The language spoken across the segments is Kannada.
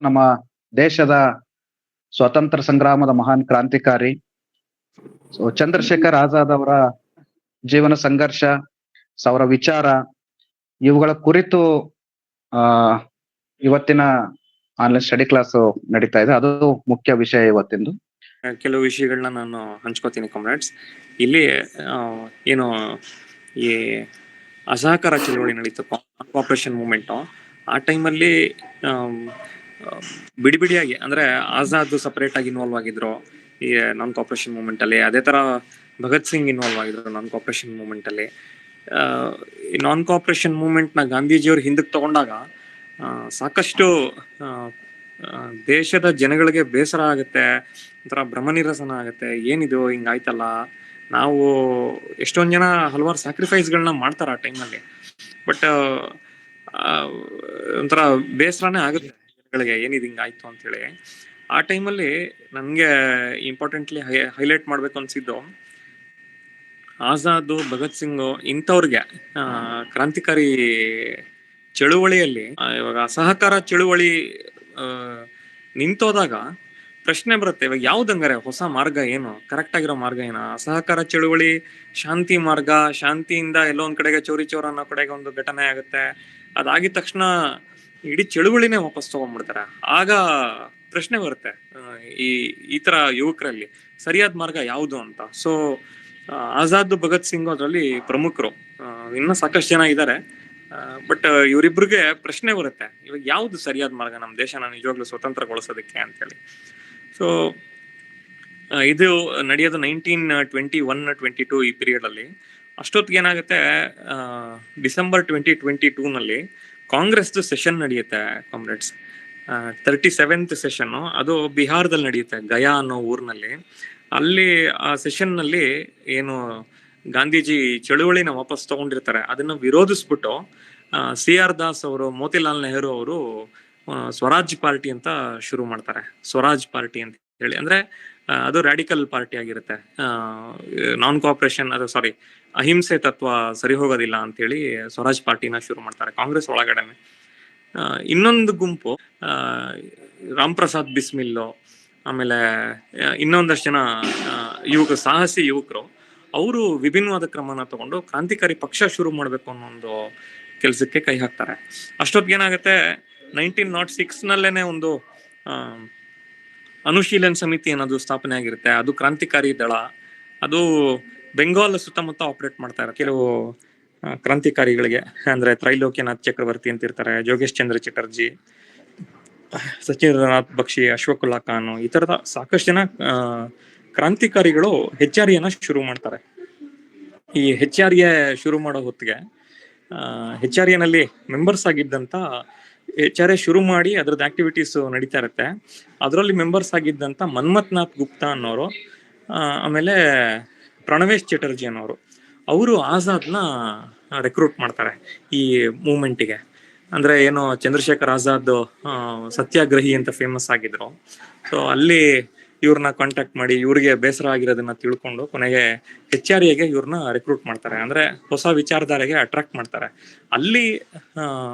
ನಮ್ಮ ದೇಶದ ಸ್ವಾತಂತ್ರ್ಯ ಸಂಗ್ರಾಮದ ಮಹಾನ್ ಕ್ರಾಂತಿಕಾರಿ ಚಂದ್ರಶೇಖರ್ ಆಜಾದ್ ಅವರ ಜೀವನ ಸಂಘರ್ಷ, ಅವರ ವಿಚಾರ ಇವುಗಳ ಕುರಿತು ಆ ಇವತ್ತಿನ ಆನ್ಲೈನ್ ಸ್ಟಡಿ ಕ್ಲಾಸ್ ನಡೀತಾ ಇದೆ. ಅದು ಮುಖ್ಯ ವಿಷಯ ಇವತ್ತಿಂದು. ಕೆಲವು ವಿಷಯಗಳನ್ನ ನಾನು ಹಂಚ್ಕೋತೀನಿ ಕಾಮ್ರೇಡ್ಸ್. ಇಲ್ಲಿ ಏನು ಈ ಅಸಹಕಾರ ಚಳವಳಿ ನಡೀತು, ಕೋಆಪರೇಷನ್ ಮೂವ್ಮೆಂಟ್, ಆ ಟೈಮಲ್ಲಿ ಬಿಡಿ ಬಿಡಿಯಾಗಿ ಅಂದ್ರೆ ಆಜಾದ್ ಸಪರೇಟ್ ಆಗಿ ಇನ್ವಾಲ್ವ್ ಆಗಿದ್ರು ಈ ನಾನ್ ಕೋಆಪರೇಷನ್ ಮೂವ್ಮೆಂಟ್ ಅಲ್ಲಿ. ಅದೇ ತರ ಭಗತ್ ಸಿಂಗ್ ಇನ್ವಾಲ್ವ್ ಆಗಿದ್ರು ನಾನ್ ಕೋಆಪರೇಷನ್ ಮೂವ್ಮೆಂಟ್ ಅಲ್ಲಿ. ಈ ನಾನ್ ಕೋಆಪರೇಷನ್ ಮೂವ್ಮೆಂಟ್ ನ ಗಾಂಧೀಜಿಯವರು ಹಿಂದಕ್ಕೆ ತಗೊಂಡಾಗ ಸಾಕಷ್ಟು ದೇಶದ ಜನಗಳಿಗೆ ಬೇಸರ ಆಗುತ್ತೆ, ಒಂಥರ ಭ್ರಮನಿರಸನ ಆಗುತ್ತೆ. ಏನಿದು ಹಿಂಗಾಯ್ತಲ್ಲ, ನಾವು ಎಷ್ಟೊಂದ್ ಜನ ಹಲವಾರು ಸ್ಯಾಕ್ರಿಫೈಸ್ಗಳನ್ನ ಮಾಡ್ತಾರ ಆ ಟೈಮಲ್ಲಿ. ಬಟ್ ಒಂಥರ ಬೇಸರನೇ ಆಗುತ್ತೆ ಜನಗಳಿಗೆ, ಏನಿದು ಹಿಂಗಾಯ್ತು ಅಂತ ಹೇಳಿ. ಆ ಟೈಮಲ್ಲಿ ನನ್ಗೆ ಇಂಪಾರ್ಟೆಂಟ್ಲಿ ಹೈಲೈಟ್ ಮಾಡ್ಬೇಕು ಅನ್ಸಿದ್ದು, ಆಜಾದ್, ಭಗತ್ ಸಿಂಗ್ ಇಂಥವ್ರಿಗೆ ಕ್ರಾಂತಿಕಾರಿ ಚಳುವಳಿಯಲ್ಲಿ ಇವಾಗ ಅಸಹಕಾರ ಚಳುವಳಿ ನಿಂತೋದಾಗ ಪ್ರಶ್ನೆ ಬರುತ್ತೆ, ಇವಾಗ ಯಾವ್ದಂಗಾರೆ ಹೊಸ ಮಾರ್ಗ ಏನು, ಕರೆಕ್ಟ್ ಆಗಿರೋ ಮಾರ್ಗ ಏನು? ಅಸಹಕಾರ ಚಳುವಳಿ ಶಾಂತಿ ಮಾರ್ಗ, ಶಾಂತಿಯಿಂದ ಎಲ್ಲೋ ಒಂದ್ ಕಡೆಗೆ ಚೋರಿ ಚೋರ ಅನ್ನೋ ಕಡೆಗೆ ಒಂದು ಘಟನೆ ಆಗುತ್ತೆ. ಅದಾಗಿದ ತಕ್ಷಣ ಇಡೀ ಚಳುವಳಿನೇ ವಾಪಸ್ ತಗೊಂಡ್ಬಿಡ್ತಾರೆ. ಆಗ ಪ್ರಶ್ನೆ ಬರುತ್ತೆ ಈ ತರ ಯುವಕರಲ್ಲಿ ಸರಿಯಾದ ಮಾರ್ಗ ಯಾವುದು ಅಂತ. ಸೊ ಆಜಾದ್, ಭಗತ್ ಸಿಂಗ್ ಅದರಲ್ಲಿ ಪ್ರಮುಖರು. ಇನ್ನ ಸಾಕಷ್ಟು ಜನ ಇದ್ದಾರೆ, ಬಟ್ ಇವರಿಬ್ರಿಗೆ ಪ್ರಶ್ನೆ ಬರುತ್ತೆ, ಇವಾಗ ಯಾವ್ದು ಸರಿಯಾದ ಮಾರ್ಗ ನಮ್ಮ ದೇಶನ ನಿಜವಾಗ್ಲೂ ಸ್ವತಂತ್ರಗೊಳಿಸೋದಕ್ಕೆ ಅಂತ ಹೇಳಿ. ಸೊ ಇದು ನಡೆಯೋದು 1921-22 ಈ ಪೀರಿಯಡ್ ಅಲ್ಲಿ. ಅಷ್ಟೊತ್ತಿಗೆ ಏನಾಗುತ್ತೆ, ಡಿಸೆಂಬರ್ 2022 ನಲ್ಲಿ ಕಾಂಗ್ರೆಸ್ ಸೆಷನ್ ನಡೆಯುತ್ತೆ ಕಾಮ್ರೇಡ್ಸ್. 37th session. ಅದು ಬಿಹಾರದಲ್ಲಿ ನಡೆಯುತ್ತೆ, ಗಯಾ ಅನ್ನೋ ಊರಿನಲ್ಲಿ. ಅಲ್ಲಿ ಆ ಸೆಷನ್ ನಲ್ಲಿ ಏನು ಗಾಂಧೀಜಿ ಚಳುವಳಿನ ವಾಪಸ್ ತಗೊಂಡಿರ್ತಾರೆ, ಅದನ್ನ ವಿರೋಧಿಸ್ಬಿಟ್ಟು CR ದಾಸ್ ಅವರು, ಮೋತಿಲಾಲ್ ನೆಹರು ಅವರು ಸ್ವರಾಜ್ ಪಾರ್ಟಿ ಅಂತ ಶುರು ಮಾಡ್ತಾರೆ. ಸ್ವರಾಜ್ ಪಾರ್ಟಿ ಅಂತ ಹೇಳಿ, ಅಂದ್ರೆ ಅದು ರಾಡಿಕಲ್ ಪಾರ್ಟಿ ಆಗಿರುತ್ತೆ. ನಾನ್ ಕೋಆಪರೇಷನ್, ಅದು ಸಾರಿ ಅಹಿಂಸೆ ತತ್ವ ಸರಿ ಹೋಗೋದಿಲ್ಲ ಅಂತ ಹೇಳಿ ಸ್ವರಾಜ್ ಪಾರ್ಟಿನ ಶುರು ಮಾಡ್ತಾರೆ ಕಾಂಗ್ರೆಸ್ ಒಳಗಡೆನೆ. ಇನ್ನೊಂದು ಗುಂಪು ರಾಮ್ ಪ್ರಸಾದ್ ಬಿಸ್ಮಿಲ್, ಆಮೇಲೆ ಇನ್ನೊಂದಷ್ಟು ಜನ ಸಾಹಸಿ ಯುವಕರು, ಅವರು ವಿಭಿನ್ನವಾದ ಕ್ರಮನ ತಗೊಂಡು ಕ್ರಾಂತಿಕಾರಿ ಪಕ್ಷ ಶುರು ಮಾಡ್ಬೇಕು ಅನ್ನೋ ಒಂದು ಕೆಲಸಕ್ಕೆ ಕೈ ಹಾಕ್ತಾರೆ. ಅಷ್ಟೊತ್ತಿಗೆ ಏನಾಗುತ್ತೆ, 1906 ನಲ್ಲೇನೆ ಒಂದು ಅನುಶೀಲನ್ ಸಮಿತಿ ಅನ್ನೋದು ಸ್ಥಾಪನೆ ಆಗಿರುತ್ತೆ. ಅದು ಕ್ರಾಂತಿಕಾರಿ ದಳ. ಅದು ಬೆಂಗಾಲ್ ಸುತ್ತಮುತ್ತ ಆಪರೇಟ್ ಮಾಡ್ತಾ ಇರೋ ಕೆಲವು ಕ್ರಾಂತಿಕಾರಿಗಳಿಗೆ, ಅಂದ್ರೆ ತ್ರೈಲೋಕ್ಯನಾಥ್ ಚಕ್ರವರ್ತಿ ಅಂತ ಇರ್ತಾರೆ, ಜೋಗೇಶ್ ಚಂದ್ರ ಚಟರ್ಜಿ, ಸಚಿಂದ್ರನಾಥ್ ಬಕ್ಷಿ, ಅಶ್ವಕುಲ್ಲಾ ಖಾನ್, ಈ ತರದ ಸಾಕಷ್ಟು ಜನ ಕ್ರಾಂತಿಕಾರಿಗಳು HRA ಶುರು ಮಾಡ್ತಾರೆ. ಈ HRA ಶುರು ಮಾಡೋ ಹೊತ್ತಿಗೆ HRA ನಲ್ಲಿ ಮೆಂಬರ್ಸ್ ಆಗಿದ್ದಂತ, HRA ಶುರು ಮಾಡಿ ಅದ್ರದ್ದು ಆಕ್ಟಿವಿಟೀಸ್ ನಡೀತಾ ಇರುತ್ತೆ. ಅದರಲ್ಲಿ ಮೆಂಬರ್ಸ್ ಆಗಿದ್ದಂತ ಮನ್ಮಥನಾಥ್ ಗುಪ್ತಾ ಅನ್ನೋರು, ಆಮೇಲೆ ಪ್ರಣವೇಶ್ ಚಟರ್ಜಿ ಅನ್ನೋರು, ಅವರು ಆಜಾದ್ನ ರೆಕ್ರೂಟ್ ಮಾಡ್ತಾರೆ ಈ ಮೂವ್ಮೆಂಟಿಗೆ. ಅಂದ್ರೆ ಏನು, ಚಂದ್ರಶೇಖರ್ ಆಜಾದ್ ಸತ್ಯಾಗ್ರಹಿ ಅಂತ ಫೇಮಸ್ ಆಗಿದ್ರು. ಸೊ ಅಲ್ಲಿ ಇವ್ರನ್ನ ಕಾಂಟ್ಯಾಕ್ಟ್ ಮಾಡಿ, ಇವ್ರಿಗೆ ಬೇಸರ ಆಗಿರೋದನ್ನ ತಿಳ್ಕೊಂಡು ಕೊನೆಗೆ HRAಗೆ ಇವ್ರನ್ನ ರೆಕ್ರೂಟ್ ಮಾಡ್ತಾರೆ. ಅಂದ್ರೆ ಹೊಸ ವಿಚಾರಧಾರೆಗೆ ಅಟ್ರಾಕ್ಟ್ ಮಾಡ್ತಾರೆ. ಅಲ್ಲಿ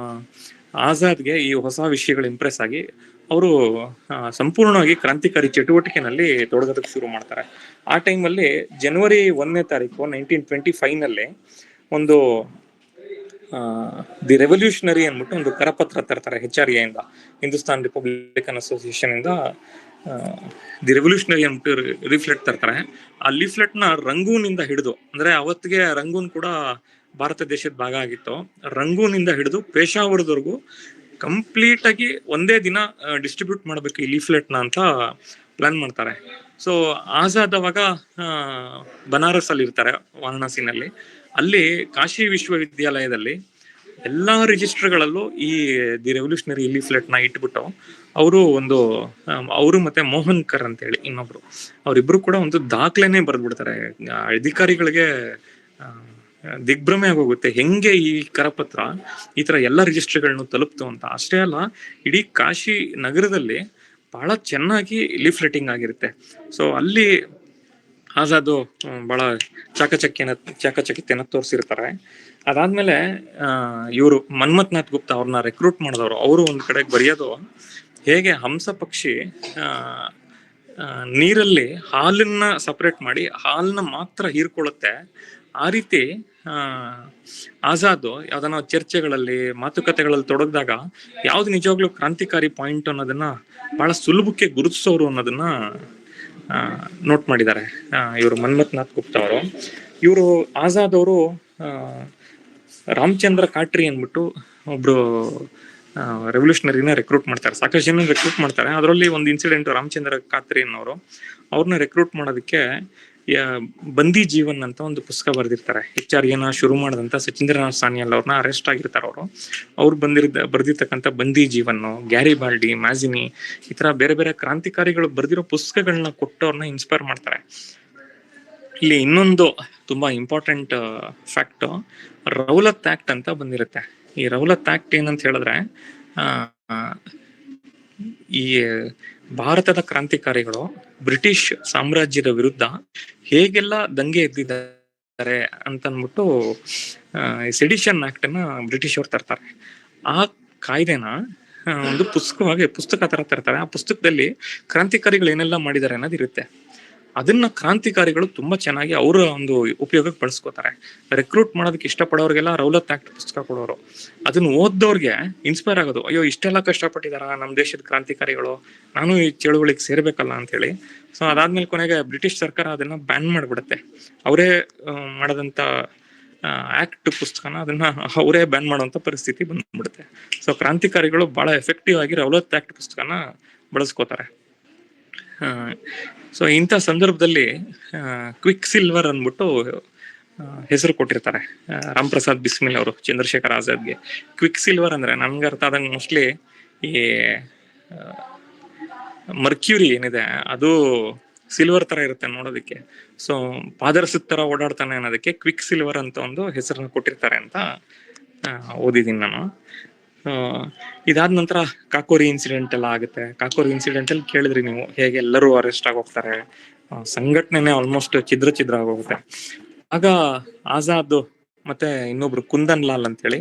ಆಜಾದ್ಗೆ ಈ ಹೊಸ ವಿಷಯಗಳು ಇಂಪ್ರೆಸ್ ಆಗಿ ಅವರು ಸಂಪೂರ್ಣವಾಗಿ ಕ್ರಾಂತಿಕಾರಿ ಚಟುವಟಿಕೆನಲ್ಲಿ ತೊಡಗೋದಕ್ಕೆ ಶುರು ಮಾಡ್ತಾರೆ. ಆ ಟೈಮಲ್ಲಿ ಜನವರಿ 1ನೇ ತಾರೀಕು 1925 ನಲ್ಲಿ ಒಂದು ದಿ ರೆವಲ್ಯೂಷನರಿ ಅಂದ್ಬಿಟ್ಟು ಒಂದು ಕರಪತ್ರ ತರ್ತಾರೆ HRA ಇಂದ, ಹಿಂದೂಸ್ತಾನ್ ರಿಪಬ್ಲಿಕನ್ ಅಸೋಸಿಯೇಷನ್ ಇಂದ ದಿ ರೆವಲ್ಯೂಷನರಿ ಅಂದ್ಬಿಟ್ಟು ಲೀಫ್ಲೆಟ್ ತರ್ತಾರೆ. ಆ ಲೀಫ್ಲೆಟ್ ನ ರಂಗೂನಿಂದ ಹಿಡಿದು, ಅಂದ್ರೆ ಅವತ್ತಿಗೆ ರಂಗೂನ್ ಕೂಡ ಭಾರತ ದೇಶದ ಭಾಗ ಆಗಿತ್ತು, ರಂಗೂನಿಂದ ಹಿಡಿದು ಪೇಶಾವರದವರೆಗೂ ಕಂಪ್ಲೀಟ್ ಆಗಿ ಒಂದೇ ದಿನ ಡಿಸ್ಟ್ರಿಬ್ಯೂಟ್ ಮಾಡ್ಬೇಕು ಈ ಲೀಫ್ಲೆಟ್ ನ ಅಂತ ಪ್ಲಾನ್ ಮಾಡ್ತಾರೆ. ಸೊ ಆಜಾದ್ ಅವಾಗ ಬನಾರಸ್ ಅಲ್ಲಿ ಇರ್ತಾರೆ, ವಾರಣಾಸಿನಲ್ಲಿ. ಅಲ್ಲಿ ಕಾಶಿ ವಿಶ್ವವಿದ್ಯಾಲಯದಲ್ಲಿ ಎಲ್ಲಾ ರಿಜಿಸ್ಟರ್ಗಳಲ್ಲೂ ಈ ದಿ ರೆವಲ್ಯೂಷನರಿ ಲೀಫ್ಲೆಟ್ ನ ಇಟ್ಬಿಟ್ಟು ಅವರು ಮತ್ತೆ ಮೋಹನ್ ಕರ್ ಅಂತ ಹೇಳಿ ಇನ್ನೊಬ್ರು, ಅವರಿಬ್ರು ಕೂಡ ಒಂದು ದಾಖಲೆನೆ ಬರೆದ್ಬಿಡ್ತಾರೆ. ಅಧಿಕಾರಿಗಳಿಗೆ ದಿಗ್ಭ್ರಮೆ ಆಗೋಗುತ್ತೆ, ಹೆಂಗೆ ಈ ಕರಪತ್ರ ಈ ತರ ಎಲ್ಲ ರಿಜಿಸ್ಟರ್ಗಳನ್ನು ತಲುಪ್ತು ಅಂತ. ಅಷ್ಟೇ ಅಲ್ಲ, ಇಡೀ ಕಾಶಿ ನಗರದಲ್ಲಿ ಬಹಳ ಚೆನ್ನಾಗಿ ಲೀಫ್ಲೆಟಿಂಗ್ ಆಗಿರುತ್ತೆ. ಸೊ ಅಲ್ಲಿ ಆಜಾದ್ ಬಹಳ ಚಾಕಚಕ್ಯತೆಯನ್ನ ತೋರಿಸಿರ್ತಾರೆ. ಅದಾದ್ಮೇಲೆ ಇವರು ಮನ್ಮಥನಾಥ್ ಗುಪ್ತಾ ಅವ್ರನ್ನ ರೆಕ್ರೂಟ್ ಮಾಡಿದವರು, ಅವರು ಒಂದ್ ಕಡೆಗೆ ಬರೆಯೋದು, ಹೇಗೆ ಹಂಸ ಪಕ್ಷಿ ಆ, ಆ, ನೀರಲ್ಲಿ ಹಾಲನ್ನ ಸಪರೇಟ್ ಮಾಡಿ ಹಾಲನ್ನ ಮಾತ್ರ ಹೀರ್ಕೊಳ್ಳುತ್ತೆ, ಆ ರೀತಿ ಆ ಆಜಾದ್ ಯಾವ್ದನ್ನ ಚರ್ಚೆಗಳಲ್ಲಿ ಮಾತುಕತೆಗಳಲ್ಲಿ ತೊಡಗಿದಾಗ ಯಾವ್ದು ನಿಜವಾಗ್ಲೂ ಕ್ರಾಂತಿಕಾರಿ ಪಾಯಿಂಟ್ ಅನ್ನೋದನ್ನ ಬಹಳ ಸುಲಭಕ್ಕೆ ಗುರುತಿಸೋರು ಅನ್ನೋದನ್ನ ನೋಟ್ ಮಾಡಿದ್ದಾರೆ ಇವರು ಮನ್ಮಥನಾಥ್ ಗುಪ್ತಾ ಅವರು. ಇವರು ಆಜಾದ್ ಅವರು ರಾಮಚಂದ್ರ ಕಾಟ್ರಿ ಅಂದ್ಬಿಟ್ಟು ಒಬ್ರು ರೆವಲ್ಯೂಷನರಿನ ರೆಕ್ರೂಟ್ ಮಾಡ್ತಾರೆ. ಸಾಕಷ್ಟು ಜನ ರೆಕ್ರೂಟ್ ಮಾಡ್ತಾರೆ. ಅದರಲ್ಲಿ ಒಂದು ಇನ್ಸಿಡೆಂಟ್, ರಾಮಚಂದ್ರ ಕಾತ್ರಿ ಅನ್ನೋರು ಅವ್ರನ್ನ ರೆಕ್ರೂಟ್ ಮಾಡೋದಕ್ಕೆ ಬಂದಿ ಜೀವನ್ ಅಂತ ಒಂದು ಪುಸ್ತಕ ಬರೆದಿರ್ತಾರೆ. HRAನ ಶುರು ಮಾಡಿದಂತ ಸಚೀಂದ್ರನಾಥ್ ಸಾನ್ಯಾಲ್ ಅವ್ರನ್ನ ಅರೆಸ್ಟ್ ಆಗಿರ್ತಾರೆ. ಅವ್ರು ಬರ್ದಿರ್ತಕ್ಕಂಥ ಬಂದಿ ಜೀವನ್, ಗ್ಯಾರಿ ಬಾಲ್ಡಿ, ಮ್ಯಾಜಿನಿ, ಈ ತರ ಬೇರೆ ಬೇರೆ ಕ್ರಾಂತಿಕಾರಿಗಳು ಬರ್ದಿರೋ ಪುಸ್ತಕಗಳನ್ನ ಕೊಟ್ಟು ಅವ್ರನ್ನ ಇನ್ಸ್ಪೈರ್ ಮಾಡ್ತಾರೆ. ಇಲ್ಲಿ ಇನ್ನೊಂದು ತುಂಬಾ ಇಂಪಾರ್ಟೆಂಟ್ ಫ್ಯಾಕ್ಟ್, ರೌಲತ್ ಆಕ್ಟ್ ಅಂತ ಬಂದಿರುತ್ತೆ. ಈ ರೌಲತ್ ಆಕ್ಟ್ ಏನಂತ ಹೇಳಿದ್ರೆ, ಈ ಭಾರತದ ಕ್ರಾಂತಿಕಾರಿಗಳು ಬ್ರಿಟಿಷ್ ಸಾಮ್ರಾಜ್ಯದ ವಿರುದ್ಧ ಹೇಗೆಲ್ಲ ದಂಗೆ ಎದ್ದಿದ್ದಾರೆ ಅಂತನ್ಬಿಟ್ಟು ಸೆಡಿಷನ್ ಆಕ್ಟ್ ಅನ್ನ ಬ್ರಿಟಿಷ್ ಅವ್ರು ತರ್ತಾರೆ. ಆ ಕಾಯ್ದೆನ ಒಂದು ಪುಸ್ತಕ ತರ ತರ್ತಾರೆ. ಆ ಪುಸ್ತಕದಲ್ಲಿ ಕ್ರಾಂತಿಕಾರಿಗಳು ಏನೆಲ್ಲ ಮಾಡಿದ್ದಾರೆ ಅನ್ನೋದು ಇರುತ್ತೆ. ಅದನ್ನ ಕ್ರಾಂತಿಕಾರಿಗಳು ತುಂಬಾ ಚೆನ್ನಾಗಿ ಅವರ ಒಂದು ಉಪಯೋಗಕ್ಕೆ ಬಳಸ್ಕೋತಾರೆ. ರೆಕ್ರೂಟ್ ಮಾಡೋದಕ್ಕೆ ಇಷ್ಟಪಡೋರ್ಗೆಲ್ಲ ರೌಲತ್ ಆಕ್ಟ್ ಪುಸ್ತಕ ಕೊಡೋರು. ಅದನ್ನ ಓದ್ದವ್ರಿಗೆ ಇನ್ಸ್ಪೈರ್ ಆಗೋದು, ಅಯ್ಯೋ ಇಷ್ಟೆಲ್ಲ ಕಷ್ಟಪಟ್ಟಿದಾರ ನಮ್ಮ ದೇಶದ ಕ್ರಾಂತಿಕಾರಿಗಳು, ನಾನು ಈ ಚಳುವಳಿಗೆ ಸೇರ್ಬೇಕಲ್ಲ ಅಂತ ಹೇಳಿ. ಸೊ ಅದಾದ್ಮೇಲೆ ಕೊನೆಗೆ ಬ್ರಿಟಿಷ್ ಸರ್ಕಾರ ಅದನ್ನ ಬ್ಯಾನ್ ಮಾಡ್ಬಿಡುತ್ತೆ. ಅವರೇ ಮಾಡದಂತ ಆಕ್ಟ್ ಪುಸ್ತಕನ ಅದನ್ನ ಅವರೇ ಬ್ಯಾನ್ ಮಾಡುವಂತ ಪರಿಸ್ಥಿತಿ ಬಂದ್ಬಿಡುತ್ತೆ. ಸೊ ಕ್ರಾಂತಿಕಾರಿಗಳು ಬಹಳ ಎಫೆಕ್ಟಿವ್ ಆಗಿ ರೌಲತ್ ಆಕ್ಟ್ ಪುಸ್ತಕನ ಬಳಸ್ಕೋತಾರೆ. ಸೊ ಇಂಥ ಸಂದರ್ಭದಲ್ಲಿ ಕ್ವಿಕ್ ಸಿಲ್ವರ್ ಅಂದ್ಬಿಟ್ಟು ಹೆಸರು ಕೊಟ್ಟಿರ್ತಾರೆ ರಾಮ್ ಪ್ರಸಾದ್ ಬಿಸ್ಮಿಲ್ ಅವರು ಚಂದ್ರಶೇಖರ್ ಆಜಾದ್ಗೆ. ಕ್ವಿಕ್ ಸಿಲ್ವರ್ ಅಂದ್ರೆ ನನ್ಗೆ ಅರ್ಥ ಆದಂಗೆ ಮೋಸ್ಟ್ಲಿ ಈ ಮರ್ಕ್ಯೂರಿ ಏನಿದೆ ಅದು ಸಿಲ್ವರ್ ತರ ಇರುತ್ತೆ ನೋಡೋದಕ್ಕೆ. ಸೊ ಪಾದರಸದ ತರ ಓಡಾಡ್ತಾನೆ ಅನ್ನೋದಕ್ಕೆ ಕ್ವಿಕ್ ಸಿಲ್ವರ್ ಅಂತ ಒಂದು ಹೆಸರನ್ನ ಕೊಟ್ಟಿರ್ತಾರೆ ಅಂತ ಓದಿದ್ದೀನಿ ನಾನು. ಇದಾದ ನಂತರ ಕಾಕೋರಿ ಇನ್ಸಿಡೆಂಟ್ ಎಲ್ಲ ಆಗುತ್ತೆ. ಕಾಕೋರಿ ಇನ್ಸಿಡೆಂಟ್ ಅಲ್ಲಿ ಕೇಳಿದ್ರಿ ನೀವು, ಹೇಗೆ ಎಲ್ಲರೂ ಅರೆಸ್ಟ್ ಆಗಿ ಹೋಗ್ತಾರೆ, ಸಂಘಟನೆ ಆಲ್ಮೋಸ್ಟ್ ಛಿದ್ರ ಆಗೋಗುತ್ತೆ. ಆಗ ಆಜಾದ್ ಮತ್ತೆ ಇನ್ನೊಬ್ರು ಕುಂದನ್ ಲಾಲ್ ಅಂತೇಳಿ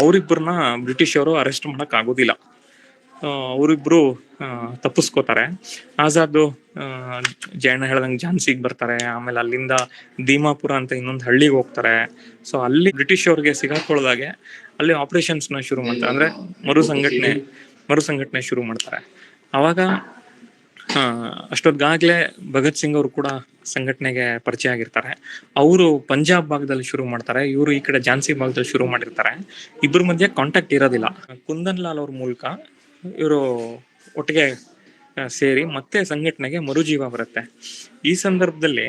ಅವರಿಬ್ಬರನ್ನ ಬ್ರಿಟಿಷ್ ಅವರು ಅರೆಸ್ಟ್ ಮಾಡಕ್ ಆಗೋದಿಲ್ಲ. ಅವರಿಬ್ರು ತಪ್ಪಿಸ್ಕೋತಾರೆ. ಆಜಾದ್ ಜಯಣ್ಣ ಹೇಳ್ದಂಗೆ ಝಾನ್ಸಿಗೆ ಬರ್ತಾರೆ. ಆಮೇಲೆ ಅಲ್ಲಿಂದ ದೀಮಾಪುರ ಅಂತ ಇನ್ನೊಂದು ಹಳ್ಳಿಗೆ ಹೋಗ್ತಾರೆ. ಸೊ ಅಲ್ಲಿ ಬ್ರಿಟಿಷ್ ಅವ್ರಿಗೆ ಸಿಗಾಕೊಳ್ಳೋದಾಗೆ ಅಲ್ಲಿ ಆಪರೇಷನ್ಸ್ ನ ಶುರು ಮಾಡ್ತಾರೆ, ಅಂದ್ರೆ ಮರು ಸಂಘಟನೆ ಶುರು ಮಾಡ್ತಾರೆ. ಅವಾಗ ಅಷ್ಟೊತ್ತಿಗಾಗ್ಲೇ ಭಗತ್ ಸಿಂಗ್ ಅವರು ಕೂಡ ಸಂಘಟನೆಗೆ ಪರಿಚಯ ಆಗಿರ್ತಾರೆ. ಅವರು ಪಂಜಾಬ್ ಭಾಗದಲ್ಲಿ ಶುರು ಮಾಡ್ತಾರೆ, ಇವರು ಈ ಕಡೆ ಝಾನ್ಸಿ ಭಾಗದಲ್ಲಿ ಶುರು ಮಾಡಿರ್ತಾರೆ. ಇಬ್ಬರ ಮಧ್ಯೆ ಕಾಂಟ್ಯಾಕ್ಟ್ ಇರೋದಿಲ್ಲ. ಕುಂದನ್ ಲಾಲ್ ಅವ್ರ ಮೂಲಕ ಇವರು ಒಟ್ಟಿಗೆ ಸೇರಿ ಮತ್ತೆ ಸಂಘಟನೆಗೆ ಮರುಜೀವ ಬರುತ್ತೆ. ಈ ಸಂದರ್ಭದಲ್ಲಿ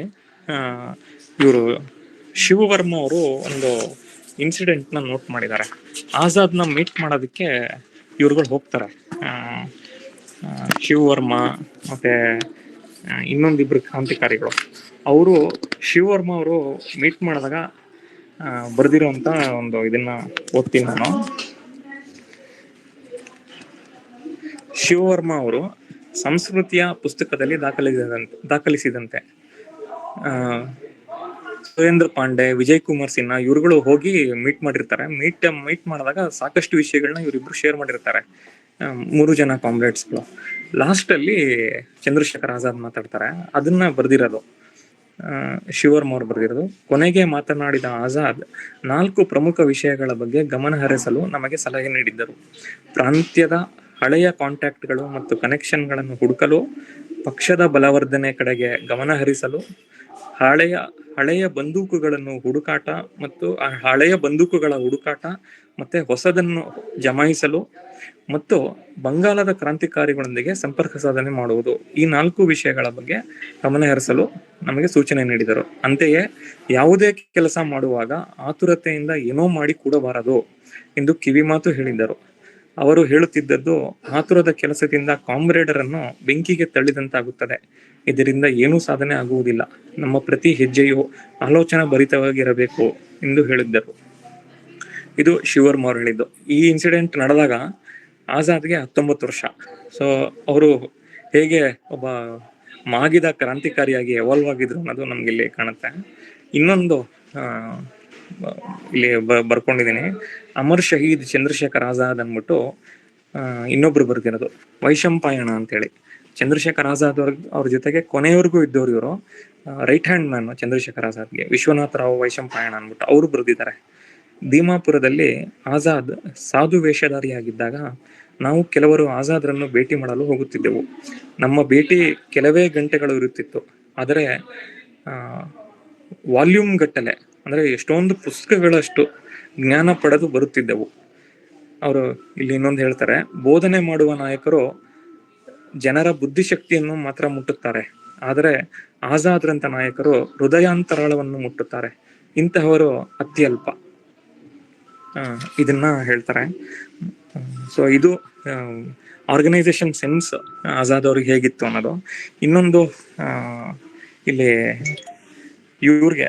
ಇವರು ಶಿವವರ್ಮ ಅವರು ಒಂದು ಇನ್ಸಿಡೆಂಟ್ ನ ನೋಟ್ ಮಾಡಿದ್ದಾರೆ. ಆಜಾದ್ ನ ಮೀಟ್ ಮಾಡೋದಕ್ಕೆ ಇವ್ರುಗಳು ಹೋಗ್ತಾರೆ. ಶಿವವರ್ಮ ಮತ್ತೆ ಇನ್ನೊಂದಿಬ್ರು ಕ್ರಾಂತಿಕಾರಿಗಳು. ಅವರು ಶಿವವರ್ಮ ಅವರು ಮೀಟ್ ಮಾಡಿದಾಗ ಬರ್ದಿರೋಂತ ಒಂದು ಇದನ್ನ ಓದ್ತೀನಿ ನಾನು. ಶಿವವರ್ಮ ಅವರು ಸಂಸ್ಕೃತಿಯ ಪುಸ್ತಕದಲ್ಲಿ ದಾಖಲಿಸಿದಂತೆ ಸುರೇಂದ್ರ ಪಾಂಡೆ, ವಿಜಯ್ ಕುಮಾರ್ ಸಿನ್ಹಾ ಇವ್ರುಗಳು ಹೋಗಿ ಮೀಟ್ ಮಾಡಿರ್ತಾರೆ. ಮೀಟ್ ಮಾಡಿದಾಗ ಸಾಕಷ್ಟು ವಿಷಯಗಳನ್ನ ಇವರಿಬ್ರು ಶೇರ್ ಮಾಡಿರ್ತಾರೆ, 3 ಜನ ಕಾಮ್ರೇಡ್ಸ್ಗಳು. ಲಾಸ್ಟ್ ಅಲ್ಲಿ ಚಂದ್ರಶೇಖರ್ ಆಜಾದ್ ಮಾತಾಡ್ತಾರೆ. ಅದನ್ನ ಬರ್ದಿರೋದು ಶಿವವರ್ಮ ಅವ್ರು ಬರ್ದಿರೋದು. ಕೊನೆಗೆ ಮಾತನಾಡಿದ ಆಜಾದ್ 4 ಪ್ರಮುಖ ವಿಷಯಗಳ ಬಗ್ಗೆ ಗಮನ ಹರಿಸಲು ನಮಗೆ ಸಲಹೆ ನೀಡಿದ್ದರು. ಪ್ರಾಂತ್ಯದ ಹಳೆಯ ಕಾಂಟ್ಯಾಕ್ಟ್ಗಳು ಮತ್ತು ಕನೆಕ್ಷನ್ಗಳನ್ನು ಹುಡುಕಲು, ಪಕ್ಷದ ಬಲವರ್ಧನೆ ಕಡೆಗೆ ಗಮನ ಹರಿಸಲು, ಹಳೆಯ ಬಂದೂಕುಗಳನ್ನು ಹುಡುಕಾಟ ಮತ್ತು ಹಳೆಯ ಬಂದೂಕುಗಳ ಹುಡುಕಾಟ ಮತ್ತೆ ಹೊಸದನ್ನು ಜಮಾಯಿಸಲು ಮತ್ತು ಬಂಗಾಳದ ಕ್ರಾಂತಿಕಾರಿಗಳೊಂದಿಗೆ ಸಂಪರ್ಕ ಸಾಧನೆ ಮಾಡುವುದು. ಈ 4 ವಿಷಯಗಳ ಬಗ್ಗೆ ಗಮನ ಹರಿಸಲು ನಮಗೆ ಸೂಚನೆ ನೀಡಿದರು. ಅಂತೆಯೇ ಯಾವುದೇ ಕೆಲಸ ಮಾಡುವಾಗ ಆತುರತೆಯಿಂದ ಏನೋ ಮಾಡಿ ಕೂಡಬಾರದು ಎಂದು ಕಿವಿಮಾತು ಹೇಳಿದ್ದರು. ಅವರು ಹೇಳುತ್ತಿದ್ದದ್ದು, ಆತುರದ ಕೆಲಸದಿಂದ ಕಾಮ್ರೇಡರನ್ನು ಬೆಂಕಿಗೆ ತಳ್ಳಿದಂತಾಗುತ್ತದೆ. ಇದರಿಂದ ಏನೂ ಸಾಧನೆ ಆಗುವುದಿಲ್ಲ. ನಮ್ಮ ಪ್ರತಿ ಹೆಜ್ಜೆಯು ಆಲೋಚನಾ ಭರಿತವಾಗಿರಬೇಕು ಎಂದು ಹೇಳಿದ್ದರು. ಇದು ಶಿವವರ್ಮ ಅವರು ಹೇಳಿದ್ದು. ಈ ಇನ್ಸಿಡೆಂಟ್ ನಡೆದಾಗ ಆಜಾದ್ಗೆ 19 ವರ್ಷ. ಸೊ ಅವರು ಹೇಗೆ ಒಬ್ಬ ಮಾಗಿದ ಕ್ರಾಂತಿಕಾರಿಯಾಗಿ ಎವಾಲ್ವ್ ಆಗಿದ್ರು ಅನ್ನೋದು ನಮ್ಗೆ ಇಲ್ಲಿ ಕಾಣುತ್ತೆ. ಇನ್ನೊಂದು ಇಲ್ಲಿ ಬರ್ಕೊಂಡಿದ್ದೀನಿ, ಅಮರ್ ಶಹೀದ್ ಚಂದ್ರಶೇಖರ್ ಆಜಾದ್ ಅಂದ್ಬಿಟ್ಟು ಇನ್ನೊಬ್ರು ಬರ್ದಿರೋದು ವೈಶಂಪಾಯಣ ಅಂತೇಳಿ. ಚಂದ್ರಶೇಖರ್ ಆಜಾದ್ ಅವ್ರ ಜೊತೆಗೆ ಕೊನೆಯವರೆಗೂ ಇದ್ದವ್ರು ಇವರು. ರೈಟ್ ಹ್ಯಾಂಡ್ ಮ್ಯಾನ್ ಚಂದ್ರಶೇಖರ್ ಆಜಾದ್ಗೆ ವಿಶ್ವನಾಥ ರಾವ್ ವೈಶಂಪಾಯಣ ಅಂದ್ಬಿಟ್ಟು ಅವರು ಬರೆದಿದ್ದಾರೆ. ದೀಮಾಪುರದಲ್ಲಿ ಆಜಾದ್ ಸಾಧು ವೇಷಧಾರಿಯಾಗಿದ್ದಾಗ ನಾವು ಕೆಲವರು ಆಜಾದ್ರನ್ನು ಭೇಟಿ ಮಾಡಲು ಹೋಗುತ್ತಿದ್ದೆವು. ನಮ್ಮ ಭೇಟಿ ಕೆಲವೇ ಗಂಟೆಗಳು ಇರುತ್ತಿತ್ತು, ಆದರೆ ವಾಲ್ಯೂಮ್ ಗಟ್ಟಲೆ ಅಂದ್ರೆ ಎಷ್ಟೊಂದು ಪುಸ್ತಕಗಳಷ್ಟು ಜ್ಞಾನ ಪಡೆದು ಬರುತ್ತಿದ್ದೆವು. ಅವರು ಇಲ್ಲಿ ಇನ್ನೊಂದು ಹೇಳ್ತಾರೆ, ಬೋಧನೆ ಮಾಡುವ ನಾಯಕರು ಜನರ ಬುದ್ಧಿಶಕ್ತಿಯನ್ನು ಮಾತ್ರ ಮುಟ್ಟುತ್ತಾರೆ, ಆದರೆ ಆಜಾದ್ರಂತ ನಾಯಕರು ಹೃದಯಾಂತರಾಳವನ್ನು ಮುಟ್ಟುತ್ತಾರೆ. ಇಂತಹವರು ಅತ್ಯಲ್ಪ. ಇದನ್ನ ಹೇಳ್ತಾರೆ. ಸೊ ಇದು ಆರ್ಗನೈಸೇಷನ್ ಸೆನ್ಸ್ ಆಜಾದ್ ಅವ್ರಿಗೆ ಹೇಗಿತ್ತು ಅನ್ನೋದು. ಇನ್ನೊಂದು ಇಲ್ಲಿ ಇವ್ರಿಗೆ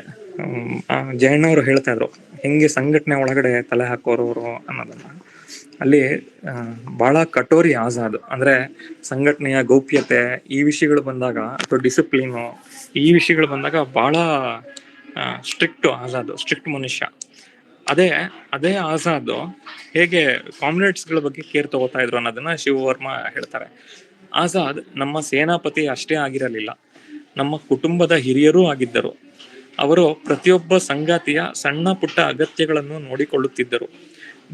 ಜಯಣ್ಣವ್ರು ಹೇಳ್ತಾ ಇದ್ರು ಹೆಂಗೆ ಸಂಘಟನೆ ಒಳಗಡೆ ತಲೆ ಹಾಕೋರು ಅವರು ಅನ್ನೋದನ್ನ. ಅಲ್ಲಿ ಬಹಳ ಕಠೋರಿ ಆಜಾದ್. ಅಂದ್ರೆ ಸಂಘಟನೆಯ ಗೌಪ್ಯತೆ ಈ ವಿಷಯಗಳು ಬಂದಾಗ, ಅಥವಾ ಡಿಸಿಪ್ಲಿನು ಈ ವಿಷಯಗಳು ಬಂದಾಗ ಬಹಳ ಸ್ಟ್ರಿಕ್ಟ್ ಆಜಾದ್, ಸ್ಟ್ರಿಕ್ಟ್ ಮನುಷ್ಯ. ಅದೇ ಆಜಾದ್ ಹೇಗೆ ಕಾಮ್ರೇಡ್ಸ್ ಗಳ ಬಗ್ಗೆ ಕೇರ್ ತಗೋತಾ ಇದ್ರು ಅನ್ನೋದನ್ನ ಶಿವವರ್ಮ ಹೇಳ್ತಾರೆ. ಆಜಾದ್ ನಮ್ಮ ಸೇನಾಪತಿ ಅಷ್ಟೇ ಆಗಿರಲಿಲ್ಲ, ನಮ್ಮ ಕುಟುಂಬದ ಹಿರಿಯರೂ ಆಗಿದ್ದರು. ಅವರು ಪ್ರತಿಯೊಬ್ಬ ಸಂಗಾತಿಯ ಸಣ್ಣ ಪುಟ್ಟ ಅಗತ್ಯಗಳನ್ನು ನೋಡಿಕೊಳ್ಳುತ್ತಿದ್ದರು.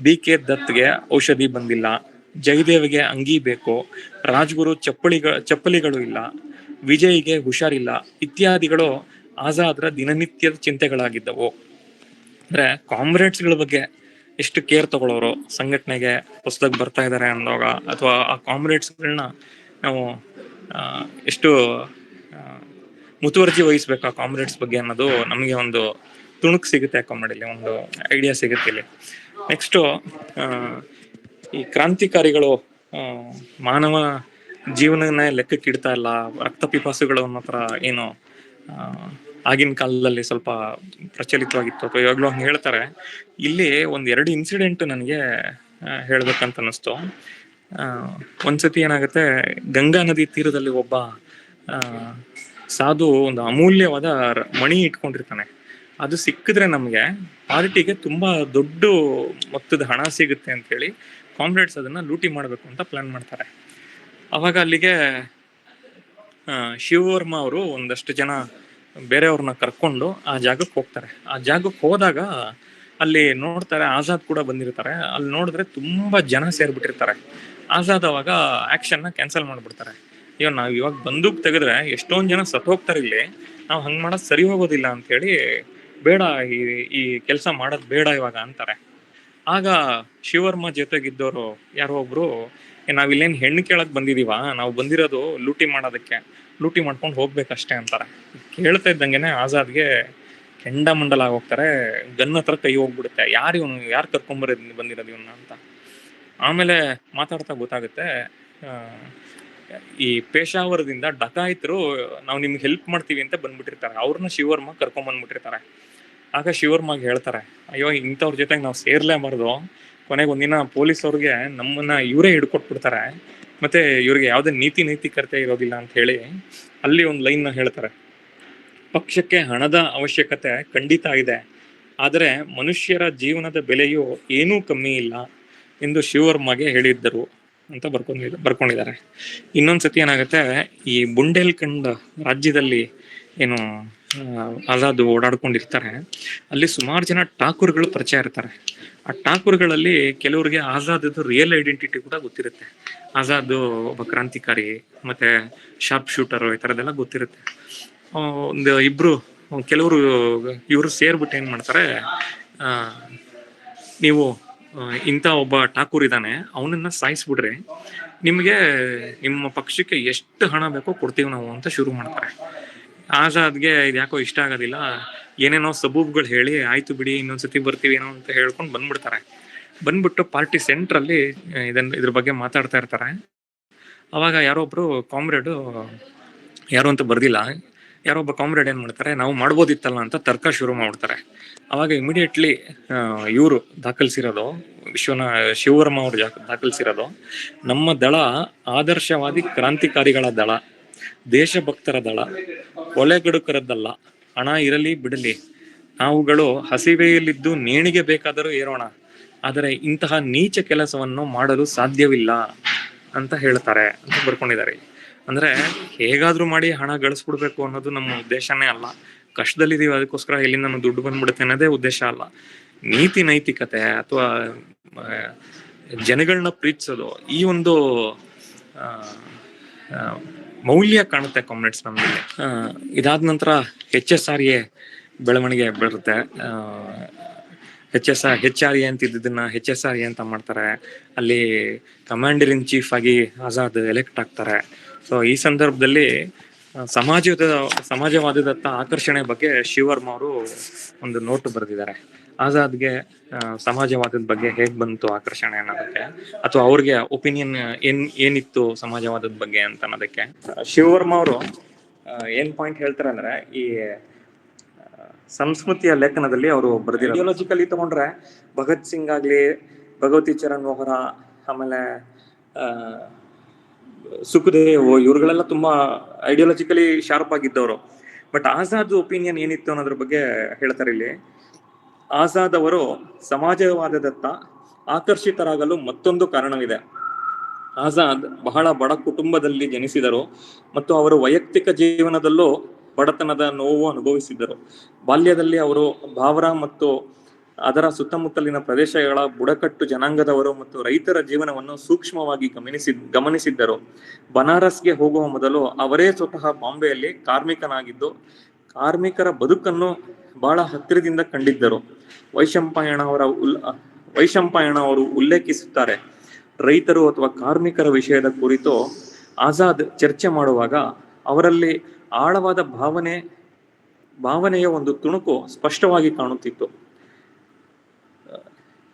BK ದತ್ಗೆ ಔಷಧಿ ಬಂದಿಲ್ಲ, ಜಯದೇವ್ಗೆ ಅಂಗಿ ಬೇಕು, ರಾಜ್ಗುರು ಚಪ್ಪಲಿಗಳು ಇಲ್ಲ, ವಿಜಯ್ಗೆ ಹುಷಾರಿಲ್ಲ ಇತ್ಯಾದಿಗಳು ಆಜಾದ್ರ ದಿನನಿತ್ಯದ ಚಿಂತೆಗಳಾಗಿದ್ದವು. ಅಂದ್ರೆ ಕಾಮ್ರೇಡ್ಸ್ ಗಳ ಬಗ್ಗೆ ಎಷ್ಟು ಕೇರ್ ತಗೊಳ್ಳೋರು. ಸಂಘಟನೆಗೆ ಹೊಸದಾಗಿ ಬರ್ತಾ ಇದಾರೆ ಅಂದಾಗ, ಅಥವಾ ಆ ಕಾಮ್ರೇಡ್ಸ್ ಗಳನ್ನ ನಾವು ಎಷ್ಟು ಮುತುವರ್ಜಿ ವಹಿಸ್ಬೇಕು ಆ ಕಾಮ್ರೇಡ್ಸ್ ಬಗ್ಗೆ ಅನ್ನೋದು ನಮಗೆ ಒಂದು ತುಣುಕು ಸಿಗುತ್ತೆ. ಕಾಮಿಡಿಲಿ ಒಂದು ಐಡಿಯಾ ಸಿಗುತ್ತೆ ಇಲ್ಲಿ. ನೆಕ್ಸ್ಟ್ ಈ ಕ್ರಾಂತಿಕಾರಿಗಳು ಮಾನವ ಜೀವನನೇ ಲೆಕ್ಕಕ್ಕೆ ಇಡ್ತಾ ಇಲ್ಲ, ರಕ್ತ ಪಿಪಾಸುಗಳು ಅನ್ನೋ ಹತ್ರ ಏನು ಆಗಿನ ಕಾಲದಲ್ಲಿ ಸ್ವಲ್ಪ ಪ್ರಚಲಿತವಾಗಿತ್ತು, ಅಥವಾ ಇವಾಗ್ಲೂ ಹಂಗೆ ಹೇಳ್ತಾರೆ. ಇಲ್ಲಿ ಎರಡು ಇನ್ಸಿಡೆಂಟ್ ನನಗೆ ಹೇಳ್ಬೇಕಂತ ಅನಿಸ್ತು. ಒಂದ್ಸತಿ ಏನಾಗುತ್ತೆ, ಗಂಗಾ ನದಿ ತೀರದಲ್ಲಿ ಒಬ್ಬ ಸಾಧು ಒಂದು ಅಮೂಲ್ಯವಾದ ಮಣಿ ಇಟ್ಕೊಂಡಿರ್ತಾನೆ. ಅದು ಸಿಕ್ಕಿದ್ರೆ ನಮ್ಗೆ ಪಾರ್ಟಿಗೆ ತುಂಬಾ ದೊಡ್ಡ ಮೊತ್ತದ ಹಣ ಸಿಗುತ್ತೆ ಅಂತ ಹೇಳಿ ಕಾಮ್ರೇಡ್ಸ್ ಅದನ್ನ ಲೂಟಿ ಮಾಡ್ಬೇಕು ಅಂತ ಪ್ಲಾನ್ ಮಾಡ್ತಾರೆ. ಅವಾಗ ಅಲ್ಲಿಗೆ ಶಿವವರ್ಮ ಅವರು ಒಂದಷ್ಟು ಜನ ಬೇರೆಯವ್ರನ್ನ ಕರ್ಕೊಂಡು ಆ ಜಾಗಕ್ಕೆ ಹೋಗ್ತಾರೆ. ಆ ಜಾಗಕ್ಕೆ ಹೋದಾಗ ಅಲ್ಲಿ ನೋಡ್ತಾರೆ ಆಜಾದ್ ಕೂಡ ಬಂದಿರ್ತಾರೆ. ಅಲ್ಲಿ ನೋಡಿದ್ರೆ ತುಂಬಾ ಜನ ಸೇರ್ಬಿಟ್ಟಿರ್ತಾರೆ. ಆಜಾದ್ ಅವಾಗ ಆಕ್ಷನ್ ನ ಕ್ಯಾನ್ಸಲ್ ಮಾಡ್ಬಿಡ್ತಾರೆ. ನಾವ್ ಇವಾಗ ಬಂದೂಕ್ ತೆಗೆದ್ರೆ ಎಷ್ಟೊಂದ್ ಜನ ಸತ್ ಹೋಗ್ತಾರೆ, ಇಲ್ಲಿ ನಾವ್ ಹಂಗ್ ಮಾಡೋದ್ ಸರಿ ಹೋಗೋದಿಲ್ಲ ಅಂತ ಹೇಳಿ, ಬೇಡ ಈ ಕೆಲಸ ಮಾಡೋದ್ ಬೇಡ ಇವಾಗ ಅಂತಾರೆ. ಆಗ ಶಿವವರ್ಮ ಜೊತೆಗಿದ್ದವರು ಯಾರೋ ಒಬ್ರು, ನಾವಿಲ್ಲೇನ್ ಹೆಣ್ಣು ಕೇಳಕ್ ಬಂದಿದೀವ, ನಾವು ಬಂದಿರೋದು ಲೂಟಿ ಮಾಡೋದಕ್ಕೆ, ಲೂಟಿ ಮಾಡ್ಕೊಂಡು ಹೋಗ್ಬೇಕಷ್ಟೇ ಅಂತಾರೆ. ಕೇಳ್ತಾ ಇದ್ದಂಗೆನೆ ಆಜಾದ್ಗೆ ಕೆಂಡ ಮಂಡಲ ಹೋಗ್ತಾರೆ, ಗನ್ ಹತ್ರ ಕೈ ಹೋಗ್ಬಿಡುತ್ತೆ. ಯಾರು ಬಂದಿರೋದು ಇವನ್ನ ಅಂತ. ಆಮೇಲೆ ಮಾತಾಡ್ತಾ ಗೊತ್ತಾಗುತ್ತೆ, ಈ ಪೇಶಾವರದಿಂದ ಡಕಾಯಿತರು ನಾವು ನಿಮ್ಗೆ ಹೆಲ್ಪ್ ಮಾಡ್ತೀವಿ ಅಂತ ಬಂದ್ಬಿಟ್ಟಿರ್ತಾರೆ. ಅವ್ರನ್ನ ಶಿವವರ್ಮ ಕರ್ಕೊಂಡ್ ಬಂದ್ಬಿಟ್ಟಿರ್ತಾರೆ. ಆಗ ಶಿವವರ್ಮಗೆ ಹೇಳ್ತಾರೆ, ಅಯ್ಯೋ ಇಂಥವ್ರ ಜೊತೆಗೆ ನಾವು ಸೇರ್ಲೇಬಾರ್ದು, ಕೊನೆಗೆ ಒಂದಿನ ಪೊಲೀಸ್ ಅವ್ರಿಗೆ ನಮ್ಮನ್ನ ಇವರೇ ಹಿಡ್ಕೊಟ್ಬಿಡ್ತಾರೆ, ಮತ್ತೆ ಇವ್ರಿಗೆ ಯಾವ್ದೇ ನೈತಿಕತೆ ಇರೋದಿಲ್ಲ ಅಂತ ಹೇಳಿ ಅಲ್ಲಿ ಒಂದು ಲೈನ್ ಹೇಳ್ತಾರೆ. ಪಕ್ಷಕ್ಕೆ ಹಣದ ಅವಶ್ಯಕತೆ ಖಂಡಿತ ಇದೆ, ಆದರೆ ಮನುಷ್ಯರ ಜೀವನದ ಬೆಲೆಯು ಏನೂ ಕಮ್ಮಿ ಇಲ್ಲ ಎಂದು ಶಿವವರ್ಮಗೆ ಹೇಳಿದ್ದರು ಅಂತ ಬರ್ಕೊಂಡಿದ್ದಾರೆ. ಇನ್ನೊಂದ್ಸತಿ ಏನಾಗುತ್ತೆ, ಈ ಬುಂಡೇಲ್ಖಂಡ್ ರಾಜ್ಯದಲ್ಲಿ ಏನು ಆಜಾದ್ ಓಡಾಡ್ಕೊಂಡಿರ್ತಾರೆ, ಅಲ್ಲಿ ಸುಮಾರು ಜನ ಠಾಕೂರ್ಗಳು ಪರಿಚಯ ಇರ್ತಾರೆ. ಆ ಠಾಕೂರ್ಗಳಲ್ಲಿ ಕೆಲವ್ರಿಗೆ ಆಜಾದ್ ರಿಯಲ್ ಐಡೆಂಟಿಟಿ ಕೂಡ ಗೊತ್ತಿರುತ್ತೆ. ಆಜಾದ್ ಒಬ್ಬ ಕ್ರಾಂತಿಕಾರಿ, ಮತ್ತೆ ಶಾರ್ಪ್ ಶೂಟರ್, ಈ ತರದೆಲ್ಲ ಗೊತ್ತಿರುತ್ತೆ. ಕೆಲವರು ಇವರು ಸೇರ್ಬಿಟ್ಟು ಏನ್ ಮಾಡ್ತಾರೆ, ನೀವು ಇಂಥ ಒಬ್ಬ ಠಾಕೂರ್ ಇದ್ದಾನೆ, ಅವನನ್ನ ಸಾಯಿಸ್ಬಿಡ್ರಿ, ನಿಮ್ಗೆ ನಿಮ್ಮ ಪಕ್ಷಕ್ಕೆ ಎಷ್ಟು ಹಣ ಬೇಕೋ ಕೊಡ್ತೀವಿ ನಾವು ಅಂತ ಶುರು ಮಾಡ್ತಾರೆ. ಆಜಾದ್ಗೆ ಇದ್ಯಾಕೋ ಇಷ್ಟ ಆಗೋದಿಲ್ಲ, ಏನೇನೋ ಸಬೂಬ್ಗಳು ಹೇಳಿ ಆಯ್ತು ಬಿಡಿ ಇನ್ನೊಂದ್ಸತಿ ಬರ್ತೀವಿ ಏನೋ ಅಂತ ಹೇಳ್ಕೊಂಡು ಬಂದ್ಬಿಡ್ತಾರೆ. ಬಂದ್ಬಿಟ್ಟು ಪಾರ್ಟಿ ಸೆಂಟ್ರಲ್ಲಿ ಇದ್ರ ಬಗ್ಗೆ ಮಾತಾಡ್ತಾ ಇರ್ತಾರೆ. ಅವಾಗ ಯಾರೊಬ್ರು ಕಾಮ್ರೇಡ್, ಯಾರು ಅಂತ ಬರ್ದಿಲ್ಲ, ಯಾರೊಬ್ಬ ಕಾಮ್ರೇಡ್ ಏನ್ ಮಾಡ್ತಾರೆ, ನಾವು ಮಾಡ್ಬೋದಿತ್ತಲ್ಲ ಅಂತ ತರ್ಕ ಶುರು ಮಾಡ್ಬಿಡ್ತಾರೆ. ಅವಾಗ ಇಮಿಡಿಯೇಟ್ಲಿ ಇವರು ದಾಖಲಿಸಿರೋದು, ಶಿವವರ್ಮ ಅವರು ದಾಖಲಿಸಿರೋದು, ನಮ್ಮ ದಳ ಆದರ್ಶವಾದಿ ಕ್ರಾಂತಿಕಾರಿಗಳ ದಳ, ದೇಶಭಕ್ತರ ದಳ, ಕೊಲೆಗಡುಕರದ್ದಲ್ಲ. ಹಣ ಇರಲಿ ಬಿಡಲಿ, ನಾವುಗಳು ಹಸಿವೆಯಲ್ಲಿದ್ದು ನೇಣಿಗೆ ಬೇಕಾದರೂ ಏರೋಣ, ಆದರೆ ಇಂತಹ ನೀಚ ಕೆಲಸವನ್ನು ಮಾಡಲು ಸಾಧ್ಯವಿಲ್ಲ ಅಂತ ಹೇಳ್ತಾರೆ ಅಂತ ಬರ್ಕೊಂಡಿದ್ದಾರೆ. ಅಂದ್ರೆ ಹೇಗಾದ್ರೂ ಮಾಡಿ ಹಣ ಗಳಿಸ್ಬಿಡ್ಬೇಕು ಅನ್ನೋದು ನಮ್ಮ ಉದ್ದೇಶನೇ ಅಲ್ಲ. ಕಷ್ಟದಲ್ಲಿದ್ದೀವಿ ಅದಕ್ಕೋಸ್ಕರ ಎಲ್ಲಿಂದ ದುಡ್ಡು ಬಂದ್ಬಿಡುತ್ತೆ ಅನ್ನೋದೇ ಉದ್ದೇಶ ಅಲ್ಲ. ನೀತಿ ನೈತಿಕತೆ ಅಥವಾ ಜನಗಳನ್ನ ಪ್ರೀತಿಸೋದು ಈ ಒಂದು ಮೌಲ್ಯ ಕಾಣುತ್ತೆ ಕಾಮ್ರೇಡ್ಸ್ ನಮ್ಮಲ್ಲಿ. ಇದಾದ ನಂತರ HSRA ಬೆಳವಣಿಗೆ ಬರುತ್ತೆ. HRA ಅಂತ ಇದ್ದದನ್ನ HSRA ಅಂತ ಮಾಡ್ತಾರೆ. ಅಲ್ಲಿ ಕಮಾಂಡರ್ ಇನ್ ಚೀಫ್ ಆಗಿ ಆಜಾದ್ ಎಲೆಕ್ಟ್ ಆಗ್ತಾರೆ. ಸೊ ಈ ಸಂದರ್ಭದಲ್ಲಿ ಸಮಾಜವಾದದತ್ತ ಆಕರ್ಷಣೆ ಬಗ್ಗೆ ಶಿವವರ್ಮ ಅವರು ಒಂದು ನೋಟ್ ಬರೆದಿದ್ದಾರೆ. ಆಜಾದ್ಗೆ ಸಮಾಜವಾದದ ಬಗ್ಗೆ ಹೇಗ್ ಬಂತು ಆಕರ್ಷಣೆ ಅನ್ನೋದಕ್ಕೆ, ಅಥವಾ ಅವ್ರಿಗೆ ಒಪಿನಿಯನ್ ಏನಿತ್ತು ಸಮಾಜವಾದದ ಬಗ್ಗೆ ಅಂತ ಅನ್ನೋದಕ್ಕೆ ಶಿವವರ್ಮ ಅವರು ಏನ್ ಪಾಯಿಂಟ್ ಹೇಳ್ತಾರೆ ಅಂದ್ರೆ, ಈ ಸಂಸ್ಕೃತಿಯ ಲೇಖನದಲ್ಲಿ ಅವರು ಬರೆದಿರೋ ಐಡಿಯಾಲಜಿಕಲಿ ತಗೊಂಡ್ರೆ ಭಗತ್ ಸಿಂಗ್ ಆಗ್ಲಿ, ಭಗವತಿ ಚರಣ್ ವೋಹರಾ, ಆಮೇಲೆ ಸುಖದೇವ್, ಇವ್ರುಗಳೆಲ್ಲ ತುಂಬಾ ಐಡಿಯಾಲಜಿಕಲಿ ಶಾರ್ಪ್ ಆಗಿದ್ದವರು. ಬಟ್ ಆಜಾದ್ ಒಪಿನಿಯನ್ ಏನಿತ್ತು ಅನ್ನೋದ್ರ ಬಗ್ಗೆ ಹೇಳ್ತಾರೆ ಇಲ್ಲಿ. ಆಜಾದ್ ಅವರು ಸಮಾಜವಾದದತ್ತ ಆಕರ್ಷಿತರಾಗಲು ಮತ್ತೊಂದು ಕಾರಣವಿದೆ. ಆಜಾದ್ ಬಹಳ ಬಡ ಕುಟುಂಬದಲ್ಲಿ ಜನಿಸಿದರು ಮತ್ತು ಅವರು ವೈಯಕ್ತಿಕ ಜೀವನದಲ್ಲೂ ಬಡತನದ ನೋವು ಅನುಭವಿಸಿದ್ದರು. ಬಾಲ್ಯದಲ್ಲಿ ಅವರು ಬಾವ್ರಾ ಮತ್ತು ಅದರ ಸುತ್ತಮುತ್ತಲಿನ ಪ್ರದೇಶಗಳ ಬುಡಕಟ್ಟು ಜನಾಂಗದವರು ಮತ್ತು ರೈತರ ಜೀವನವನ್ನು ಸೂಕ್ಷ್ಮವಾಗಿ ಗಮನಿಸಿದ್ದರು. ಬನಾರಸ್ಗೆ ಹೋಗುವ ಮೊದಲು ಅವರೇ ಸ್ವತಃ ಬಾಂಬೆಯಲ್ಲಿ ಕಾರ್ಮಿಕನಾಗಿದ್ದು ಕಾರ್ಮಿಕರ ಬದುಕನ್ನು ಬಹಳ ಹತ್ತಿರದಿಂದ ಕಂಡಿದ್ದರು. ವೈಶಂಪಾಯಣ ಅವರು ಉಲ್ಲೇಖಿಸುತ್ತಾರೆ, ರೈತರು ಅಥವಾ ಕಾರ್ಮಿಕರ ವಿಷಯದ ಕುರಿತು ಆಜಾದ್ ಚರ್ಚೆ ಮಾಡುವಾಗ ಅವರಲ್ಲಿ ಆಳವಾದ ಭಾವನೆಯ ಒಂದು ತುಣುಕು ಸ್ಪಷ್ಟವಾಗಿ ಕಾಣುತ್ತಿತ್ತು.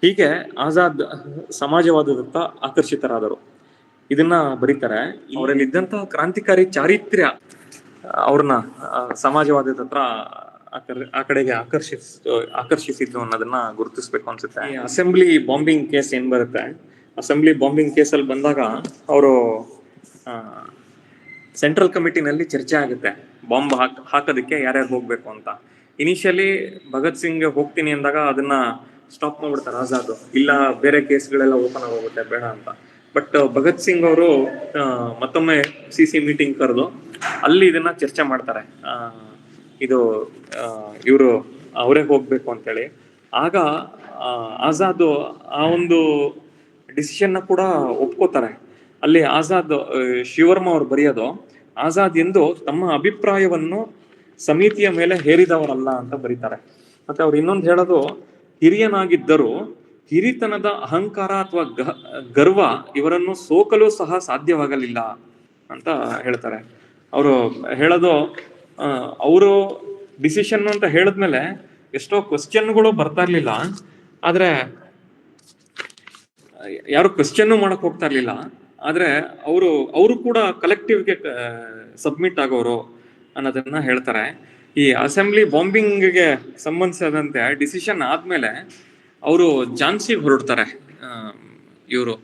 ಹೀಗೆ ಆಜಾದ್ ಸಮಾಜವಾದದತ್ತ ಆಕರ್ಷಿತರಾದರು. ಇದನ್ನ ಬರೀತಾರೆ. ಅವರಲ್ಲಿ ಇದ್ದಂತಹ ಕ್ರಾಂತಿಕಾರಿ ಚಾರಿತ್ರ್ಯ ಅವ್ರನ್ನ ಸಮಾಜವಾದದ ಹತ್ರ ಆ ಕಡೆಗೆ ಆಕರ್ಷಿಸಿದ್ದು ಅನ್ನೋದನ್ನ ಗುರುತಿಸ್ಬೇಕು ಅನ್ಸುತ್ತೆ. ಈ ಅಸೆಂಬ್ಲಿ ಬಾಂಬಿಂಗ್ ಕೇಸ್ ಏನ್ ಬರುತ್ತೆ, ಅಸೆಂಬ್ಲಿ ಬಾಂಬಿಂಗ್ ಕೇಸಲ್ಲಿ ಬಂದಾಗ ಅವರು ಸೆಂಟ್ರಲ್ ಕಮಿಟಿನಲ್ಲಿ ಚರ್ಚೆ ಆಗುತ್ತೆ ಬಾಂಬ್ ಹಾಕೋದಕ್ಕೆ ಯಾರ್ಯಾರು ಹೋಗ್ಬೇಕು ಅಂತ. ಇನಿಷಿಯಲಿ ಭಗತ್ ಸಿಂಗ್ ಹೋಗ್ತೀನಿ ಅಂದಾಗ ಅದನ್ನ ಸ್ಟಾಪ್ ಮಾಡ್ಬಿಡ್ತಾರೆ ಆಜಾದ್, ಇಲ್ಲ ಬೇರೆ ಕೇಸ್ಗಳೆಲ್ಲ ಓಪನ್ ಆಗೋಗುತ್ತೆ ಬೇಡ ಅಂತ. ಬಟ್ ಭಗತ್ ಸಿಂಗ್ ಅವರು ಮತ್ತೊಮ್ಮೆ CC ಮೀಟಿಂಗ್ ಕರೆದು ಅಲ್ಲಿ ಇದನ್ನ ಚರ್ಚೆ ಮಾಡ್ತಾರೆ, ಇದು ಇವರು ಅವರೇ ಹೋಗ್ಬೇಕು ಅಂತೇಳಿ. ಆಗ ಆಜಾದ್ ಆ ಒಂದು ಡಿಸಿಷನ್ ಕೂಡ ಒಪ್ಕೋತಾರೆ. ಅಲ್ಲಿ ಆಜಾದ್, ಶಿವವರ್ಮ ಅವರು ಬರೆಯೋದು, ಆಜಾದ್ ಎಂದು ತಮ್ಮ ಅಭಿಪ್ರಾಯವನ್ನು ಸಮಿತಿಯ ಮೇಲೆ ಹೇರಿದವರಲ್ಲ ಅಂತ ಬರೀತಾರೆ. ಮತ್ತೆ ಅವ್ರು ಇನ್ನೊಂದು ಹೇಳೋದು, ಹಿರಿಯನಾಗಿದ್ದರೂ ಹಿರಿತನದ ಅಹಂಕಾರ ಅಥವಾ ಗರ್ವ ಇವರನ್ನು ಸೋಕಲು ಸಹ ಸಾಧ್ಯವಾಗಲಿಲ್ಲ ಅಂತ ಹೇಳ್ತಾರೆ. ಅವರು ಹೇಳೋದು, ಅವರು ಡಿಸಿಷನ್ ಅಂತ ಹೇಳಿದ್ಮೇಲೆ ಎಷ್ಟೋ ಕ್ವಶನ್ಗಳು ಬರ್ತಾ ಇರ್ಲಿಲ್ಲ, ಆದ್ರೆ ಯಾರು ಕ್ವಶನ್ ಮಾಡಕ್ ಹೋಗ್ತಾ ಇರ್ಲಿಲ್ಲ. ಆದ್ರೆ ಅವರು ಕೂಡ ಕಲೆಕ್ಟಿವ್ಗೆ ಸಬ್ಮಿಟ್ ಆಗೋರು ಅನ್ನೋದನ್ನ ಹೇಳ್ತಾರೆ. ಈ ಅಸೆಂಬ್ಲಿ ಬಾಂಬಿಂಗ್ಗೆ ಸಂಬಂಧಿಸಿದಂತೆ ಡಿಸಿಷನ್ ಆದ್ಮೇಲೆ ಅವರು ಝಾನ್ಸಿಗೆ ಹೊರಡ್ತಾರೆ. ಇವರು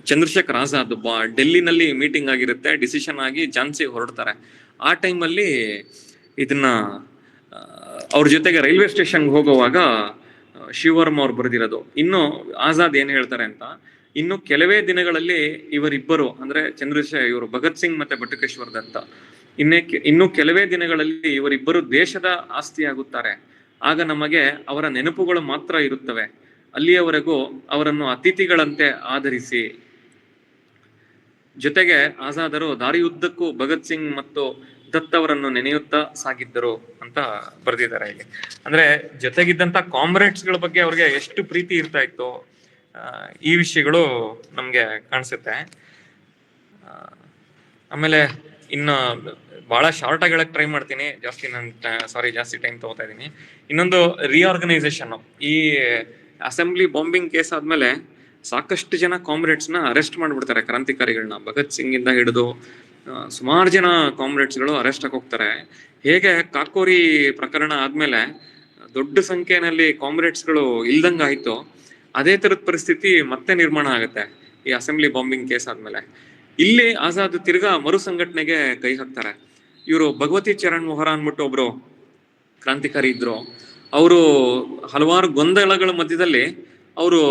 ಚಂದ್ರಶೇಖರ್ ಆಜಾದ್ ಡೆಲ್ಲಿನಲ್ಲಿ ಮೀಟಿಂಗ್ ಆಗಿರುತ್ತೆ, ಡಿಸಿಷನ್ ಆಗಿ ಝಾನ್ಸಿಗೆ ಹೊರಡ್ತಾರೆ. ಆ ಟೈಮಲ್ಲಿ ಇದನ್ನ ಅವ್ರ ಜೊತೆಗೆ ರೈಲ್ವೆ ಸ್ಟೇಷನ್ಗೆ ಹೋಗುವಾಗ ಶಿವವರ್ಮ ಅವ್ರು ಬರೆದಿರೋದು. ಇನ್ನು ಆಜಾದ್ ಏನ್ ಹೇಳ್ತಾರೆ ಅಂತ, ಇನ್ನು ಕೆಲವೇ ದಿನಗಳಲ್ಲಿ ಇವರಿಬ್ಬರು ಅಂದ್ರೆ ಇವರು ಭಗತ್ ಸಿಂಗ್ ಮತ್ತೆ ಬಟುಕೇಶ್ವರ್ ದತ್ತ ಇನ್ನು ಕೆಲವೇ ದಿನಗಳಲ್ಲಿ ಇವರಿಬ್ಬರು ದೇಶದ ಆಸ್ತಿಯಾಗುತ್ತಾರೆ. ಆಗ ನಮಗೆ ಅವರ ನೆನಪುಗಳು ಮಾತ್ರ ಇರುತ್ತವೆ. ಅಲ್ಲಿಯವರೆಗೂ ಅವರನ್ನು ಅತಿಥಿಗಳಂತೆ ಆಧರಿಸಿ. ಜೊತೆಗೆ ಆಜಾದರು ದಾರಿಯುದ್ದಕ್ಕೂ ಭಗತ್ ಸಿಂಗ್ ಮತ್ತು ದತ್ ಅವರನ್ನು ನೆನೆಯುತ್ತಾ ಸಾಗಿದ್ದರು ಅಂತ ಬರೆದಿದ್ದಾರೆ ಇಲ್ಲಿ. ಅಂದ್ರೆ ಜೊತೆಗಿದ್ದಂತ ಕಾಮ್ರೇಡ್ಸ್ ಗಳ ಬಗ್ಗೆ ಅವ್ರಿಗೆ ಎಷ್ಟು ಪ್ರೀತಿ ಇರ್ತಾ ಇತ್ತು, ಈ ವಿಷಯಗಳು ನಮ್ಗೆ ಕಾಣಿಸುತ್ತೆ. ಆಮೇಲೆ ಇನ್ನು ಬಹಳ ಶಾರ್ಟ್ ಆಗಿ ಹೇಳಕ್ ಟ್ರೈ ಮಾಡ್ತೀನಿ, ಜಾಸ್ತಿ ಟೈಮ್ ತಗೋತಾ ಇದೀನಿ. ಇನ್ನೊಂದು ರಿಆರ್ಗನೈಸೇಷನ್. ಈ ಅಸೆಂಬ್ಲಿ ಬಾಂಬಿಂಗ್ ಕೇಸ್ ಆದ್ಮೇಲೆ ಸಾಕಷ್ಟು ಜನ ಕಾಮ್ರೇಡ್ಸ್ ನ ಅರೆಸ್ಟ್ ಮಾಡ್ಬಿಡ್ತಾರೆ, ಕ್ರಾಂತಿಕಾರಿಗಳನ್ನ. ಭಗತ್ ಸಿಂಗ್ ಇಂದ ಹಿಡಿದು ಸುಮಾರು ಜನ ಕಾಮ್ರೇಡ್ಸ್ ಗಳು ಅರೆಸ್ಟ್ ಆಗಿ ಹೋಗ್ತಾರೆ. ಹೇಗೆ ಕಾಕೋರಿ ಪ್ರಕರಣ ಆದ್ಮೇಲೆ ದೊಡ್ಡ ಸಂಖ್ಯೆಯಲ್ಲಿ ಕಾಮ್ರೇಡ್ಸ್ ಗಳು ಇಲ್ದಂಗ ಆಯ್ತು, ಅದೇ ತರದ ಪರಿಸ್ಥಿತಿ ಮತ್ತೆ ನಿರ್ಮಾಣ ಆಗುತ್ತೆ ಈ ಅಸೆಂಬ್ಲಿ ಬಾಂಬಿಂಗ್ ಕೇಸ್ ಆದ್ಮೇಲೆ. ಇಲ್ಲಿ ಆಜಾದ್ ತಿರ್ಗಾ ಮರು ಸಂಘಟನೆಗೆ ಕೈ ಹಾಕ್ತಾರೆ. ಇವರು ಭಗವತಿ ಚರಣ್ ವೋಹರಾ ಅನ್ಬಿಟ್ಟು ಒಬ್ರು ಕ್ರಾಂತಿಕಾರಿ ಇದ್ರು. ಅವರು ಹಲವಾರು ಗೊಂದಲಗಳ ಮಧ್ಯದಲ್ಲಿ ಅವರು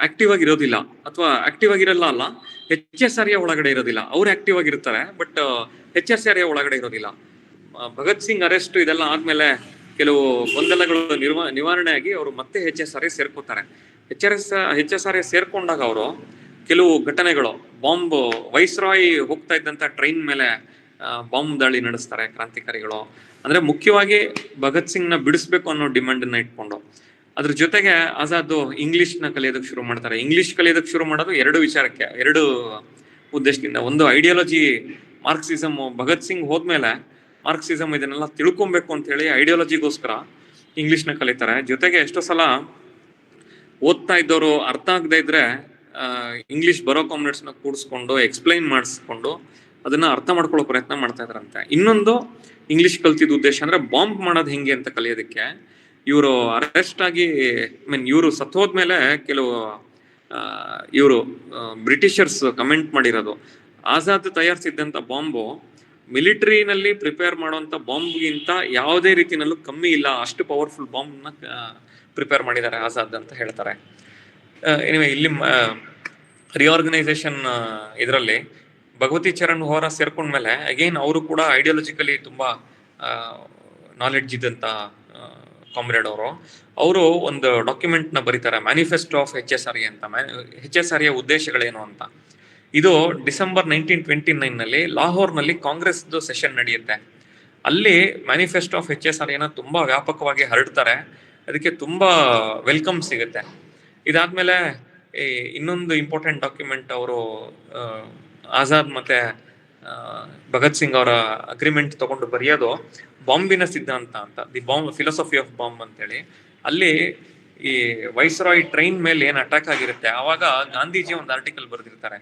ಆಕ್ಟಿವ್ ಆಗಿರೋದಿಲ್ಲ, ಅಥವಾ ಆಕ್ಟಿವ್ ಆಗಿರಲ್ಲ ಅಲ್ಲ, HSR ಒಳಗಡೆ ಇರೋದಿಲ್ಲ. ಅವ್ರು ಆಕ್ಟಿವ್ ಆಗಿರ್ತಾರೆ, ಬಟ್ HSR ಒಳಗಡೆ ಇರೋದಿಲ್ಲ. ಭಗತ್ ಸಿಂಗ್ ಅರೆಸ್ಟ್ ಇದೆಲ್ಲ ಆದ್ಮೇಲೆ ಕೆಲವು ಗೊಂದಲಗಳು ನಿವಾರಣೆ ಆಗಿ ಅವರು ಮತ್ತೆ HSR ಸೇರ್ಕೋತಾರೆ. HSR ಸೇರ್ಕೊಂಡಾಗ ಅವರು ಕೆಲವು ಘಟನೆಗಳು, ಬಾಂಬ್, ವೈಸ್ರಾಯ್ ಹೋಗ್ತಾ ಇದ್ದಂತ ಟ್ರೈನ್ ಮೇಲೆ ಬಾಂಬ್ ದಾಳಿ ನಡೆಸ್ತಾರೆ ಕ್ರಾಂತಿಕಾರಿಗಳು. ಅಂದ್ರೆ ಮುಖ್ಯವಾಗಿ ಭಗತ್ ಸಿಂಗ್ ನ ಬಿಡಿಸ್ಬೇಕು ಅನ್ನೋ ಡಿಮಾಂಡ್ ನ ಇಟ್ಕೊಂಡು. ಅದ್ರ ಜೊತೆಗೆ ಆಜಾದ್ ಇಂಗ್ಲಿಷ್ ನ ಕಲಿಯೋದಕ್ಕೆ ಶುರು ಮಾಡ್ತಾರೆ. ಇಂಗ್ಲಿಷ್ ಕಲಿಯೋದಕ್ಕೆ ಶುರು ಮಾಡೋದು ಎರಡು ಉದ್ದೇಶದಿಂದ. ಒಂದು, ಐಡಿಯಾಲಜಿ ಮಾರ್ಕ್ಸಿಸಮ್. ಭಗತ್ ಸಿಂಗ್ ಹೋದ್ಮೇಲೆ ಮಾರ್ಕ್ಸಿಸಮ್ ಇದನ್ನೆಲ್ಲ ತಿಳ್ಕೊಬೇಕು ಅಂತ ಹೇಳಿ ಐಡಿಯಾಲಜಿಗೋಸ್ಕರ ಇಂಗ್ಲಿಷ್ ನ ಕಲಿತಾರೆ. ಜೊತೆಗೆ ಎಷ್ಟೋ ಸಲ ಓದ್ತಾ ಇದ್ದವರು ಅರ್ಥ ಆಗದೆ ಇದ್ರೆ ಇಂಗ್ಲಿಷ್ ಬರೋ ಕಾಮ್ರೇಡ್ಸ್ ನ ಕೂಡಿಸ್ಕೊಂಡು ಎಕ್ಸ್ಪ್ಲೈನ್ ಮಾಡಿಸ್ಕೊಂಡು ಅದನ್ನ ಅರ್ಥ ಮಾಡ್ಕೊಳ್ಳೋ ಪ್ರಯತ್ನ ಮಾಡ್ತಾ ಇದ್ರಂತೆ. ಇನ್ನೊಂದು, ಇಂಗ್ಲಿಷ್ ಕಲ್ತಿದ್ದ ಉದ್ದೇಶ ಅಂದ್ರೆ ಬಾಂಬ್ ಮಾಡೋದು ಹೆಂಗೆ ಅಂತ ಕಲಿಯೋದಕ್ಕೆ. ಇವರು ಅರೆಸ್ಟ್ ಆಗಿ, ಇವರು ಸತ್ತೋದ್ಮೇಲೆ ಕೆಲವು ಇವರು ಬ್ರಿಟಿಷರ್ಸ್ ಕಮೆಂಟ್ ಮಾಡಿರೋದು, ಆಜಾದ್ ತಯಾರಿಸಿದ್ದಂತ ಬಾಂಬು ಮಿಲಿಟರಿನಲ್ಲಿ ಪ್ರಿಪೇರ್ ಮಾಡುವಂತ ಬಾಂಬ್ಗಿಂತ ಯಾವುದೇ ರೀತಿನಲ್ಲೂ ಕಮ್ಮಿ ಇಲ್ಲ, ಅಷ್ಟು ಪವರ್ಫುಲ್ ಬಾಂಬ್ ನ ಪ್ರಿಪೇರ್ ಮಾಡಿದ್ದಾರೆ ಆಜಾದ್ ಅಂತ ಹೇಳ್ತಾರೆ. ಇಲ್ಲಿ ರಿಆರ್ಗನೈಸೇಷನ್ ಇದರಲ್ಲಿ ಭಗವತಿ ಚರಣ್ ವೋಹರಾ ಸೇರ್ಕೊಂಡ್ಮೇಲೆ ಅಗೈನ್ ಅವರು ಕೂಡ ಐಡಿಯಾಲಜಿಕಲಿ ತುಂಬಾ ನಾಲೆಡ್ಜ್ ಇದ್ದಂತ ಕಾಮ್ರೇಡ್ ಅವರು ಒಂದು ಡಾಕ್ಯುಮೆಂಟ್ ನ ಬರೀತಾರೆ, ಮ್ಯಾನಿಫೆಸ್ಟೋ ಆಫ್ HSR ಅಂತ. HSR ಉದ್ದೇಶಗಳೇನು ಅಂತ. ಇದು ಡಿಸೆಂಬರ್ 1929 ನಲ್ಲಿ ಲಾಹೋರ್ ನಲ್ಲಿ ಕಾಂಗ್ರೆಸ್ ಸೆಷನ್ ನಡೆಯುತ್ತೆ. ಅಲ್ಲಿ ಮ್ಯಾನಿಫೆಸ್ಟೋ ಆಫ್ HSR ತುಂಬಾ ವ್ಯಾಪಕವಾಗಿ ಹರಡ್ತಾರೆ. ಅದಕ್ಕೆ ತುಂಬಾ ವೆಲ್ಕಮ್ ಸಿಗುತ್ತೆ. ಇದಾದ್ಮೇಲೆ ಇನ್ನೊಂದು ಇಂಪಾರ್ಟೆಂಟ್ ಡಾಕ್ಯುಮೆಂಟ್ ಅವರು ಆಜಾದ್ ಮತ್ತೆ ಭಗತ್ ಸಿಂಗ್ ಅವರ ಅಗ್ರಿಮೆಂಟ್ ತಗೊಂಡು ಬರೆಯೋದು ಬಾಂಬಿನ ಸಿದ್ಧಾಂತ ಅಂತ, the bomb philosophy of bomb ಅಂತೇಳಿ. ಅಲ್ಲಿ ಈ ವೈಸ್ರಾಯ್ ಟ್ರೈನ್ ಮೇಲೆ ಏನ್ ಅಟ್ಯಾಕ್ ಆಗಿರುತ್ತೆ, ಆವಾಗ ಗಾಂಧೀಜಿ ಒಂದು ಆರ್ಟಿಕಲ್ ಬರೆದಿರ್ತಾರೆ,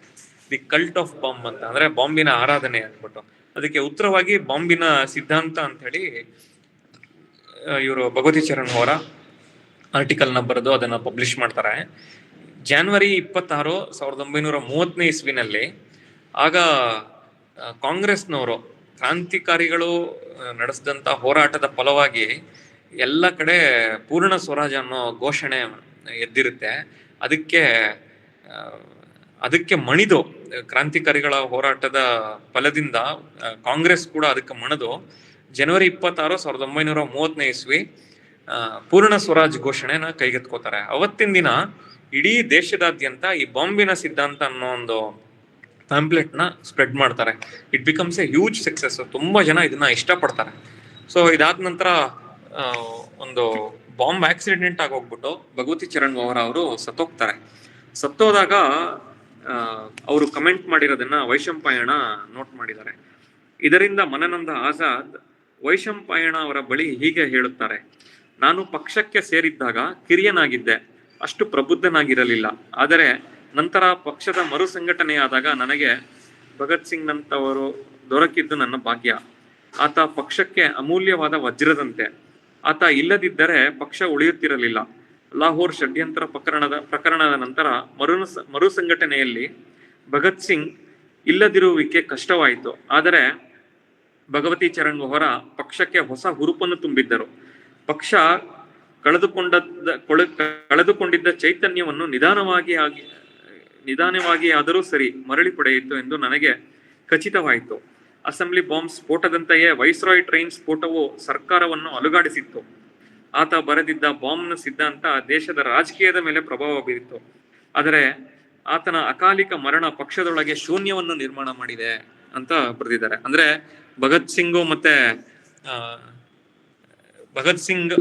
ದಿ ಕಲ್ಟ್ ಆಫ್ ಬಾಂಬ್ ಅಂತ, ಅಂದ್ರೆ ಬಾಂಬಿನ ಆರಾಧನೆ ಅಂದ್ಬಿಟ್ಟು. ಅದಕ್ಕೆ ಉತ್ತರವಾಗಿ ಬಾಂಬಿನ ಸಿದ್ಧಾಂತ ಅಂತ ಹೇಳಿ ಇವರು ಭಗವತಿ ಚರಣ್ ವೋಹರಾ ಆರ್ಟಿಕಲ್ ನ ಬರೆದು ಅದನ್ನ ಪಬ್ಲಿಷ್ ಮಾಡ್ತಾರೆ. ಜನವರಿ 26, 1930 ಇಸ್ವಿನಲ್ಲಿ ಆಗ ಕಾಂಗ್ರೆಸ್ನವರು ಕ್ರಾಂತಿಕಾರಿಗಳು ನಡೆಸಿದಂತ ಹೋರಾಟದ ಫಲವಾಗಿ ಎಲ್ಲ ಕಡೆ ಪೂರ್ಣ ಸ್ವರಾಜ್ ಅನ್ನೋ ಘೋಷಣೆ ಎದ್ದಿರುತ್ತೆ. ಅದಕ್ಕೆ ಮಣಿದು, ಕ್ರಾಂತಿಕಾರಿಗಳ ಹೋರಾಟದ ಫಲದಿಂದ ಕಾಂಗ್ರೆಸ್ ಕೂಡ ಅದಕ್ಕೆ ಮಣಿದು ಜನವರಿ 26, 1930 ಇಸ್ವಿ ಪೂರ್ಣ ಸ್ವರಾಜ್ ಘೋಷಣೆನ ಕೈಗೆತ್ಕೋತಾರೆ. ಅವತ್ತಿನ ದಿನ ಇಡೀ ದೇಶದಾದ್ಯಂತ ಈ ಬಾಂಬಿನ ಸಿದ್ಧಾಂತ ಅನ್ನೋ ಒಂದು ಪ್ಯಾಂಪ್ಲೆಟ್ ನ ಸ್ಪ್ರೆಡ್ ಮಾಡ್ತಾರೆ. It becomes A huge success. ತುಂಬಾ ಜನ ಇದನ್ನ ಇಷ್ಟಪಡ್ತಾರೆ. ಸೊ ಇದಾದ ನಂತರ ಒಂದು ಬಾಂಬ್ ಆಕ್ಸಿಡೆಂಟ್ ಆಗೋಗ್ಬಿಟ್ಟು ಭಗವತಿ ಚರಣ್ ವೋಹರಾ ಅವರು ಸತ್ತೋಗ್ತಾರೆ. ಸತ್ತೋದಾಗ ಅವರು ಕಮೆಂಟ್ ಮಾಡಿರೋದನ್ನ ವೈಶಂಪಾಯಣ ನೋಟ್ ಮಾಡಿದ್ದಾರೆ. ಇದರಿಂದ ಮನನೊಂದ ಆಜಾದ್ ವೈಶಂಪಾಯಣ ಅವರ ಬಳಿ ಹೀಗೆ ಹೇಳುತ್ತಾರೆ, ನಾನು ಪಕ್ಷಕ್ಕೆ ಸೇರಿದ್ದಾಗ ಕಿರಿಯನಾಗಿದ್ದೆ, ಅಷ್ಟು ಪ್ರಬುದ್ಧನಾಗಿರಲಿಲ್ಲ. ಆದರೆ ನಂತರ ಪಕ್ಷದ ಮರು ಸಂಘಟನೆಯಾದಾಗ ನನಗೆ ಭಗತ್ ಸಿಂಗ್ ನಂತವರು ದೊರಕಿದ್ದು ನನ್ನ ಭಾಗ್ಯ. ಆತ ಪಕ್ಷಕ್ಕೆ ಅಮೂಲ್ಯವಾದ ವಜ್ರದಂತೆ. ಆತ ಇಲ್ಲದಿದ್ದರೆ ಪಕ್ಷ ಉಳಿಯುತ್ತಿರಲಿಲ್ಲ. ಲಾಹೋರ್ ಷಡ್ಯಂತ್ರ ಪ್ರಕರಣದ ನಂತರ ಮರು ಸಂಘಟನೆಯಲ್ಲಿ ಭಗತ್ ಸಿಂಗ್ ಇಲ್ಲದಿರುವಿಕೆ ಕಷ್ಟವಾಯಿತು. ಆದರೆ ಭಗವತಿ ಚರಣ್ ವೋಹರಾ ಪಕ್ಷಕ್ಕೆ ಹೊಸ ಹುರುಪನ್ನು ತುಂಬಿದ್ದರು. ಪಕ್ಷ ಕಳೆದುಕೊಂಡಿದ್ದ ಚೈತನ್ಯವನ್ನು ನಿಧಾನವಾಗಿ ಆದರೂ ಸರಿ ಮರಳಿ ಪಡೆಯಿತು ಎಂದು ನನಗೆ ಖಚಿತವಾಯಿತು. ಅಸೆಂಬ್ಲಿ ಬಾಂಬ್ ಸ್ಫೋಟದಂತೆಯೇ ವೈಸ್ರಾಯ್ ಟ್ರೈನ್ ಸ್ಫೋಟವು ಸರ್ಕಾರವನ್ನು ಅಲುಗಾಡಿಸಿತ್ತು. ಆತ ಬರೆದಿದ್ದ ಬಾಂಬ್ನ ಸಿದ್ಧಾಂತ ದೇಶದ ರಾಜಕೀಯದ ಮೇಲೆ ಪ್ರಭಾವ ಬೀರಿತು. ಆದರೆ ಆತನ ಅಕಾಲಿಕ ಮರಣ ಪಕ್ಷದೊಳಗೆ ಶೂನ್ಯವನ್ನು ನಿರ್ಮಾಣ ಮಾಡಿದೆ ಅಂತ ಬರೆದಿದ್ದಾರೆ. ಅಂದ್ರೆ ಭಗತ್ ಸಿಂಗ್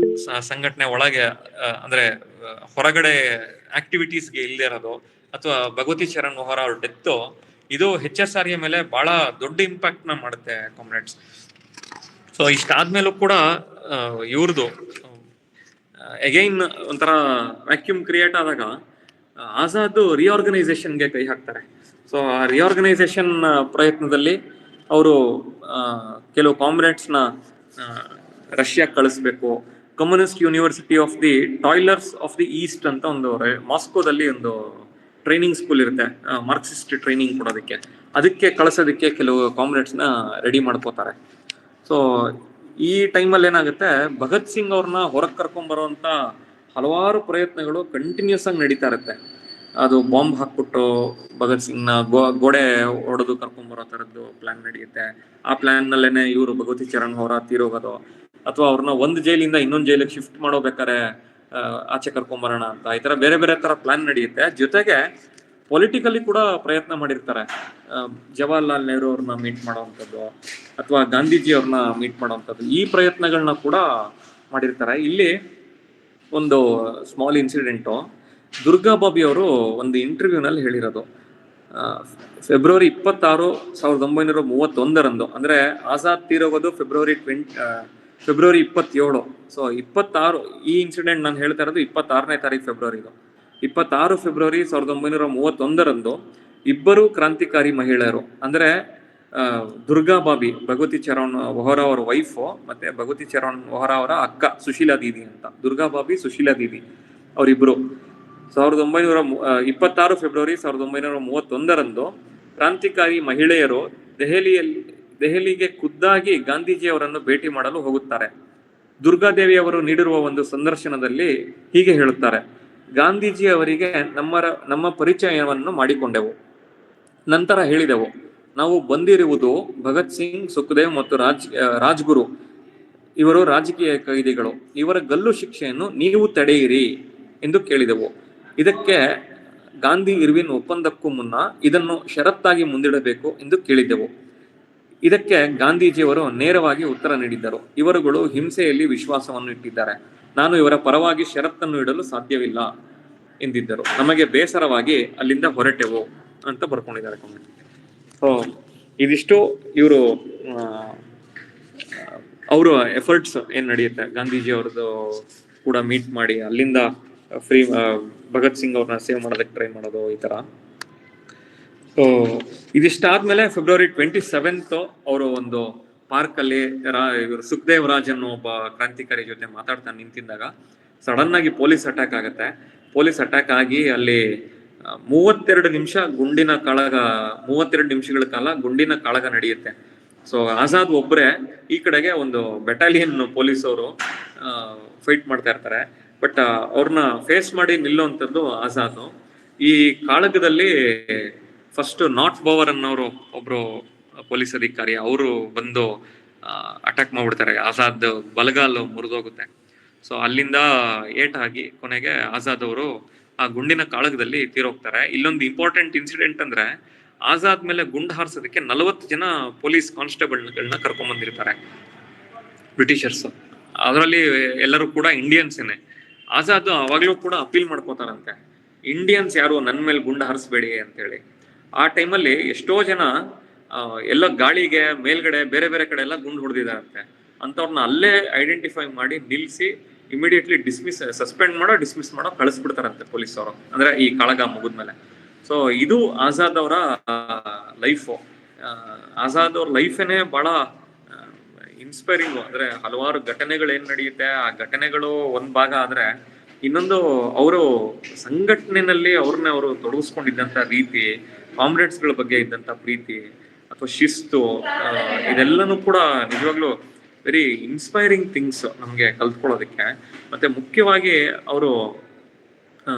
ಸಂಘಟನೆ ಒಳಗೆ ಅಂದ್ರೆ ಹೊರಗಡೆ ಆಕ್ಟಿವಿಟೀಸ್ಗೆ ಇಲ್ಲದೆ ಇರೋದು, ಅಥವಾ ಭಗವತಿ ಚರಣ್ ವೋಹರಾ ಅವ್ರ ಡೆತ್, ಇದು HSR ಮೇಲೆ ಬಹಳ ದೊಡ್ಡ ಇಂಪ್ಯಾಕ್ಟ್ ನ ಮಾಡುತ್ತೆ ಕಾಮ್ರೇಡ್ಸ್. ಸೊ ಇಷ್ಟಾದ್ಮೇಲೂ ಕೂಡ ಇವ್ರದ್ದು ಅಗೈನ್ ಒಂಥರ ವ್ಯಾಕ್ಯೂಮ್ ಕ್ರಿಯೇಟ್ ಆದಾಗ ಆಜಾದ್ ರಿಆರ್ಗನೈಸೇಷನ್ಗೆ ಕೈ ಹಾಕ್ತಾರೆ. ಸೊ ಆ ರಿಆರ್ಗನೈಸೇಷನ್ ಪ್ರಯತ್ನದಲ್ಲಿ ಅವರು ಕೆಲವು ಕಾಮ್ರೇಡ್ಸ್ ನ ರಷ್ಯಾ ಕಳಿಸ್ಬೇಕು. Communist university of the toilers of the east ಅಂತ ಒಂದು ಮಾಸ್ಕೋದಲ್ಲಿ ಒಂದು ಟ್ರೈನಿಂಗ್ ಸ್ಕೂಲ್ ಇರುತ್ತೆ, ಮಾರ್ಕ್ಸಿಸ್ಟ್ ಟ್ರೈನಿಂಗ್ ಕೊಡೋದಕ್ಕೆ. ಅದಕ್ಕೆ ಕಳಿಸೋದಕ್ಕೆ ಕೆಲವು ಕಾಮ್ರೇಡ್ಸ್ ನ ರೆಡಿ ಮಾಡ್ಕೋತಾರೆ. ಸೊ ಈ ಟೈಮಲ್ಲಿ ಏನಾಗುತ್ತೆ, ಭಗತ್ ಸಿಂಗ್ ಅವ್ರನ್ನ ಹೊರಗೆ ಕರ್ಕೊಂಡ್ ಬರುವಂತ ಹಲವಾರು ಪ್ರಯತ್ನಗಳು ಕಂಟಿನ್ಯೂಸ್ ಆಗಿ ನಡೀತಾ ಇರುತ್ತೆ. ಅದು ಬಾಂಬ್ ಹಾಕ್ಬಿಟ್ಟು ಭಗತ್ ಸಿಂಗ್ನ ಗೋಡೆ ಹೊಡೆದು ಕರ್ಕೊಂಡ್ ಬರೋ ತರದ್ದು ಪ್ಲಾನ್ ನಡೆಯುತ್ತೆ. ಆ ಪ್ಲಾನ್ ನಲ್ಲೇನೆ ಇವರು ಭಗವತಿ ಚರಣ್ ಅವರ ತೀರೋಗೋದು, ಅಥವಾ ಅವ್ರನ್ನ ಒಂದ್ ಜೈಲಿಂದ ಇನ್ನೊಂದ್ ಜೈಲಿಗೆ ಶಿಫ್ಟ್ ಮಾಡೋಬೇಕಾರೆ ಆಚೆ ಕರ್ಕೊಂಬರೋಣ ಅಂತ, ಈ ತರ ಬೇರೆ ಬೇರೆ ತರ ಪ್ಲಾನ್ ನಡೆಯುತ್ತೆ. ಜೊತೆಗೆ ಪೊಲಿಟಿಕಲಿ ಕೂಡ ಪ್ರಯತ್ನ ಮಾಡಿರ್ತಾರೆ. ಜವಾಹರ್ಲಾಲ್ ನೆಹರು ಅವ್ರನ್ನ ಮೀಟ್ ಮಾಡುವಂಥದ್ದು, ಅಥವಾ ಗಾಂಧೀಜಿ ಅವ್ರನ್ನ ಮೀಟ್ ಮಾಡುವಂಥದ್ದು, ಈ ಪ್ರಯತ್ನಗಳನ್ನ ಕೂಡ ಮಾಡಿರ್ತಾರೆ. ಇಲ್ಲಿ ಒಂದು ಸ್ಮಾಲ್ ಇನ್ಸಿಡೆಂಟು, ದುರ್ಗಾ ಬಾಬಿ ಅವರು ಒಂದು ಇಂಟರ್ವ್ಯೂನಲ್ಲಿ ಹೇಳಿರೋದು, ಫೆಬ್ರವರಿ 26, 1931 ಅಂದ್ರೆ ಆಜಾದ್ ತೀರೋಗೋದು ಫೆಬ್ರವರಿ 27. ಸೊ 26, ಈ ಇನ್ಸಿಡೆಂಟ್ ನಾನು ಹೇಳ್ತಾ ಇರೋದು 26ನೇ ತಾರೀಕು ಫೆಬ್ರವರಿದು. 26 ಫೆಬ್ರವರಿ 1931 ಇಬ್ಬರು ಕ್ರಾಂತಿಕಾರಿ ಮಹಿಳೆಯರು, ಅಂದ್ರೆ ದುರ್ಗಾ ಬಾಬಿ, ಭಗವತಿ ಚರಣ್ ವೋಹರಾ ಅವರ ವೈಫ್, ಮತ್ತೆ ಭಗವತಿ ಚರಣ್ ವೋಹರಾ ಅವರ ಅಕ್ಕ ಸುಶೀಲಾ ದೀದಿ ಅಂತ. ದುರ್ಗಾ ಬಾಬಿ, ಸುಶೀಲಾ ದೀದಿ ಅವರಿಬ್ರು 26 ಫೆಬ್ರವರಿ 1931 ಕ್ರಾಂತಿಕಾರಿ ಮಹಿಳೆಯರು ದೆಹಲಿಗೆ ಖುದ್ದಾಗಿ ಗಾಂಧೀಜಿ ಅವರನ್ನು ಭೇಟಿ ಮಾಡಲು ಹೋಗುತ್ತಾರೆ. ದುರ್ಗಾದೇವಿ ಅವರು ನೀಡಿರುವ ಒಂದು ಸಂದರ್ಶನದಲ್ಲಿ ಹೀಗೆ ಹೇಳುತ್ತಾರೆ: ಗಾಂಧೀಜಿ ಅವರಿಗೆ ನಮ್ಮ ಪರಿಚಯವನ್ನು ಮಾಡಿಕೊಂಡೆವು. ನಂತರ ಹೇಳಿದೆವು, ನಾವು ಬಂದಿರುವುದು ಭಗತ್ ಸಿಂಗ್, ಸುಖದೇವ್ ಮತ್ತು ರಾಜ್ಗುರು, ಇವರು ರಾಜಕೀಯ ಕೈದಿಗಳು, ಇವರ ಗಲ್ಲು ಶಿಕ್ಷೆಯನ್ನು ನೀವು ತಡೆಯಿರಿ ಎಂದು ಕೇಳಿದೆವು. ಇದಕ್ಕೆ ಗಾಂಧಿ ಇರ್ವಿನ್ ಒಪ್ಪಂದಕ್ಕೂ ಮುನ್ನ ಇದನ್ನು ಷರತ್ತಾಗಿ ಮುಂದಿಡಬೇಕು ಎಂದು ಕೇಳಿದ್ದೆವು. ಇದಕ್ಕೆ ಗಾಂಧೀಜಿಯವರು ನೇರವಾಗಿ ಉತ್ತರ ನೀಡಿದ್ದರು: ಇವರುಗಳು ಹಿಂಸೆಯಲ್ಲಿ ವಿಶ್ವಾಸವನ್ನು ಇಟ್ಟಿದ್ದಾರೆ, ನಾನು ಇವರ ಪರವಾಗಿ ಷರತ್ತನ್ನು ಇಡಲು ಸಾಧ್ಯವಿಲ್ಲ ಎಂದಿದ್ದರು. ನಮಗೆ ಬೇಸರವಾಗಿ ಅಲ್ಲಿಂದ ಹೊರಟೆವು ಅಂತ ಬರ್ಕೊಂಡಿದ್ದಾರೆ ಕಮೆಂಟ್. ಸೊ ಇದಿಷ್ಟು ಇವರು ಅವರ ಎಫರ್ಟ್ಸ್ ಏನ್ ನಡೆಯುತ್ತೆ, ಗಾಂಧೀಜಿ ಅವ್ರದ್ದು ಕೂಡ ಮೀಟ್ ಮಾಡಿ ಅಲ್ಲಿಂದ ಫ್ರೀ ಭಗತ್ ಸಿಂಗ್ ಅವ್ರನ್ನ ಸೇವ್ ಮಾಡೋದಕ್ಕೆ ಟ್ರೈ ಮಾಡೋದು, ಈ ತರ. ಸೊ ಇದಿಷ್ಟಾದ್ಮೇಲೆ ಫೆಬ್ರವರಿ 27 ಅವರು ಒಂದು ಪಾರ್ಕ್ ಅಲ್ಲಿ ಇವರು ಸುಖದೇವ್ ರಾಜ್ ಅನ್ನೋ ಒಬ್ಬ ಕ್ರಾಂತಿಕಾರಿ ಜೊತೆ ಮಾತಾಡ್ತಾ ನಿಂತಿದ್ದಾಗ ಸಡನ್ ಆಗಿ ಪೊಲೀಸ್ ಅಟ್ಯಾಕ್ ಆಗುತ್ತೆ. ಪೊಲೀಸ್ ಅಟ್ಯಾಕ್ ಆಗಿ ಅಲ್ಲಿ 32 ನಿಮಿಷಗಳ ಕಾಲ ಗುಂಡಿನ ಕಾಳಗ ನಡೆಯುತ್ತೆ. ಸೊ ಆಜಾದ್ ಒಬ್ರೆ ಈ ಕಡೆಗೆ ಒಂದು ಬೆಟಾಲಿಯನ್ ಪೊಲೀಸ್ ಅವರು ಫೈಟ್ ಮಾಡ್ತಾ ಇರ್ತಾರೆ. ಬಟ್ ಅವ್ರನ್ನ ಫೇಸ್ ಮಾಡಿ ನಿಲ್ಲುವಂಥದ್ದು ಆಜಾದ್. ಈ ಕಾಳಗದಲ್ಲಿ ಫಸ್ಟ್ ನಾಟ್ ಬವರ್ ಅನ್ನೋರು ಒಬ್ರು ಪೊಲೀಸ್ ಅಧಿಕಾರಿ, ಅವರು ಬಂದು ಅಟ್ಯಾಕ್ ಮಾಡ್ಬಿಡ್ತಾರೆ. ಆಜಾದ್ ಬಲಗಾಲು ಮುರಿದೋಗುತ್ತೆ. ಸೊ ಅಲ್ಲಿಂದ ಏಟಾಗಿ ಕೊನೆಗೆ ಆಜಾದ್ ಅವರು ಆ ಗುಂಡಿನ ಕಾಳಗದಲ್ಲಿ ತೀರೋಗ್ತಾರೆ. ಇಲ್ಲೊಂದು ಇಂಪಾರ್ಟೆಂಟ್ ಇನ್ಸಿಡೆಂಟ್ ಅಂದ್ರೆ, ಆಜಾದ್ ಮೇಲೆ ಗುಂಡು ಹಾರಿಸೋದಕ್ಕೆ 40 ಜನ ಪೊಲೀಸ್ ಕಾನ್ಸ್ಟೇಬಲ್ಗಳನ್ನ ಕರ್ಕೊಂಡ್ ಬಂದಿರ್ತಾರೆ ಬ್ರಿಟಿಷರ್ಸ್. ಅದರಲ್ಲಿ ಎಲ್ಲರೂ ಕೂಡ ಇಂಡಿಯನ್ಸ್ನೇ. ಆಜಾದ್ ಅವಾಗ್ಲೂ ಕೂಡ ಅಪೀಲ್ ಮಾಡ್ಕೋತಾರಂತೆ, ಇಂಡಿಯನ್ಸ್ ಯಾರು ನನ್ನ ಮೇಲೆ ಗುಂಡು ಹಾರಿಸ್ಬೇಡಿ ಅಂತ ಹೇಳಿ. ಆ ಟೈಮಲ್ಲಿ ಎಷ್ಟೋ ಜನ ಎಲ್ಲ ಗಾಳಿಗೆ ಮೇಲ್ಗಡೆ ಬೇರೆ ಬೇರೆ ಕಡೆ ಎಲ್ಲ ಗುಂಡು ಹೊಡೆದಿದ್ದಾರಂತೆ. ಅಂತವ್ರನ್ನ ಅಲ್ಲೇ ಐಡೆಂಟಿಫೈ ಮಾಡಿ ನಿಲ್ಸಿ ಇಮಿಡಿಯೇಟ್ಲಿ ಸಸ್ಪೆಂಡ್ ಡಿಸ್ಮಿಸ್ ಮಾಡೋ ಕಳಿಸ್ಬಿಡ್ತಾರಂತೆ ಪೊಲೀಸ್ ಅವರು, ಅಂದ್ರೆ ಈ ಕಾಳಗ ಮುಗಿದ್ಮೇಲೆ. ಸೊ ಇದು ಆಜಾದ್ ಅವರ ಲೈಫು. ಆಜಾದ್ ಅವ್ರ ಲೈಫೇನೆ ಬಹಳ ಇನ್ಸ್ಪೈರಿಂಗು. ಅಂದ್ರೆ ಹಲವಾರು ಘಟನೆಗಳು ಏನ್ ನಡೆಯುತ್ತೆ, ಆ ಘಟನೆಗಳು ಒಂದ್ ಭಾಗ ಆದ್ರೆ, ಇನ್ನೊಂದು ಅವರು ಸಂಘಟನೆಯಲ್ಲಿ ಅವರು ತೊಡಗಿಸ್ಕೊಂಡಿದ್ದಂತ ರೀತಿ, ಕಾಮ್ರೇಡ್ಸ್ ಗಳ ಬಗ್ಗೆ ಇದ್ದಂತ ಪ್ರೀತಿ ಅಥವಾ ಶಿಸ್ತು, ಇದೆಲ್ಲನೂ ಕೂಡ ನಿಜವಾಗ್ಲೂ ವೆರಿ ಇನ್ಸ್ಪೈರಿಂಗ್ ಥಿಂಗ್ಸ್ ನಮ್ಗೆ ಕಲ್ತ್ಕೊಳ್ಳೋದಕ್ಕೆ. ಮತ್ತೆ ಮುಖ್ಯವಾಗಿ ಅವರು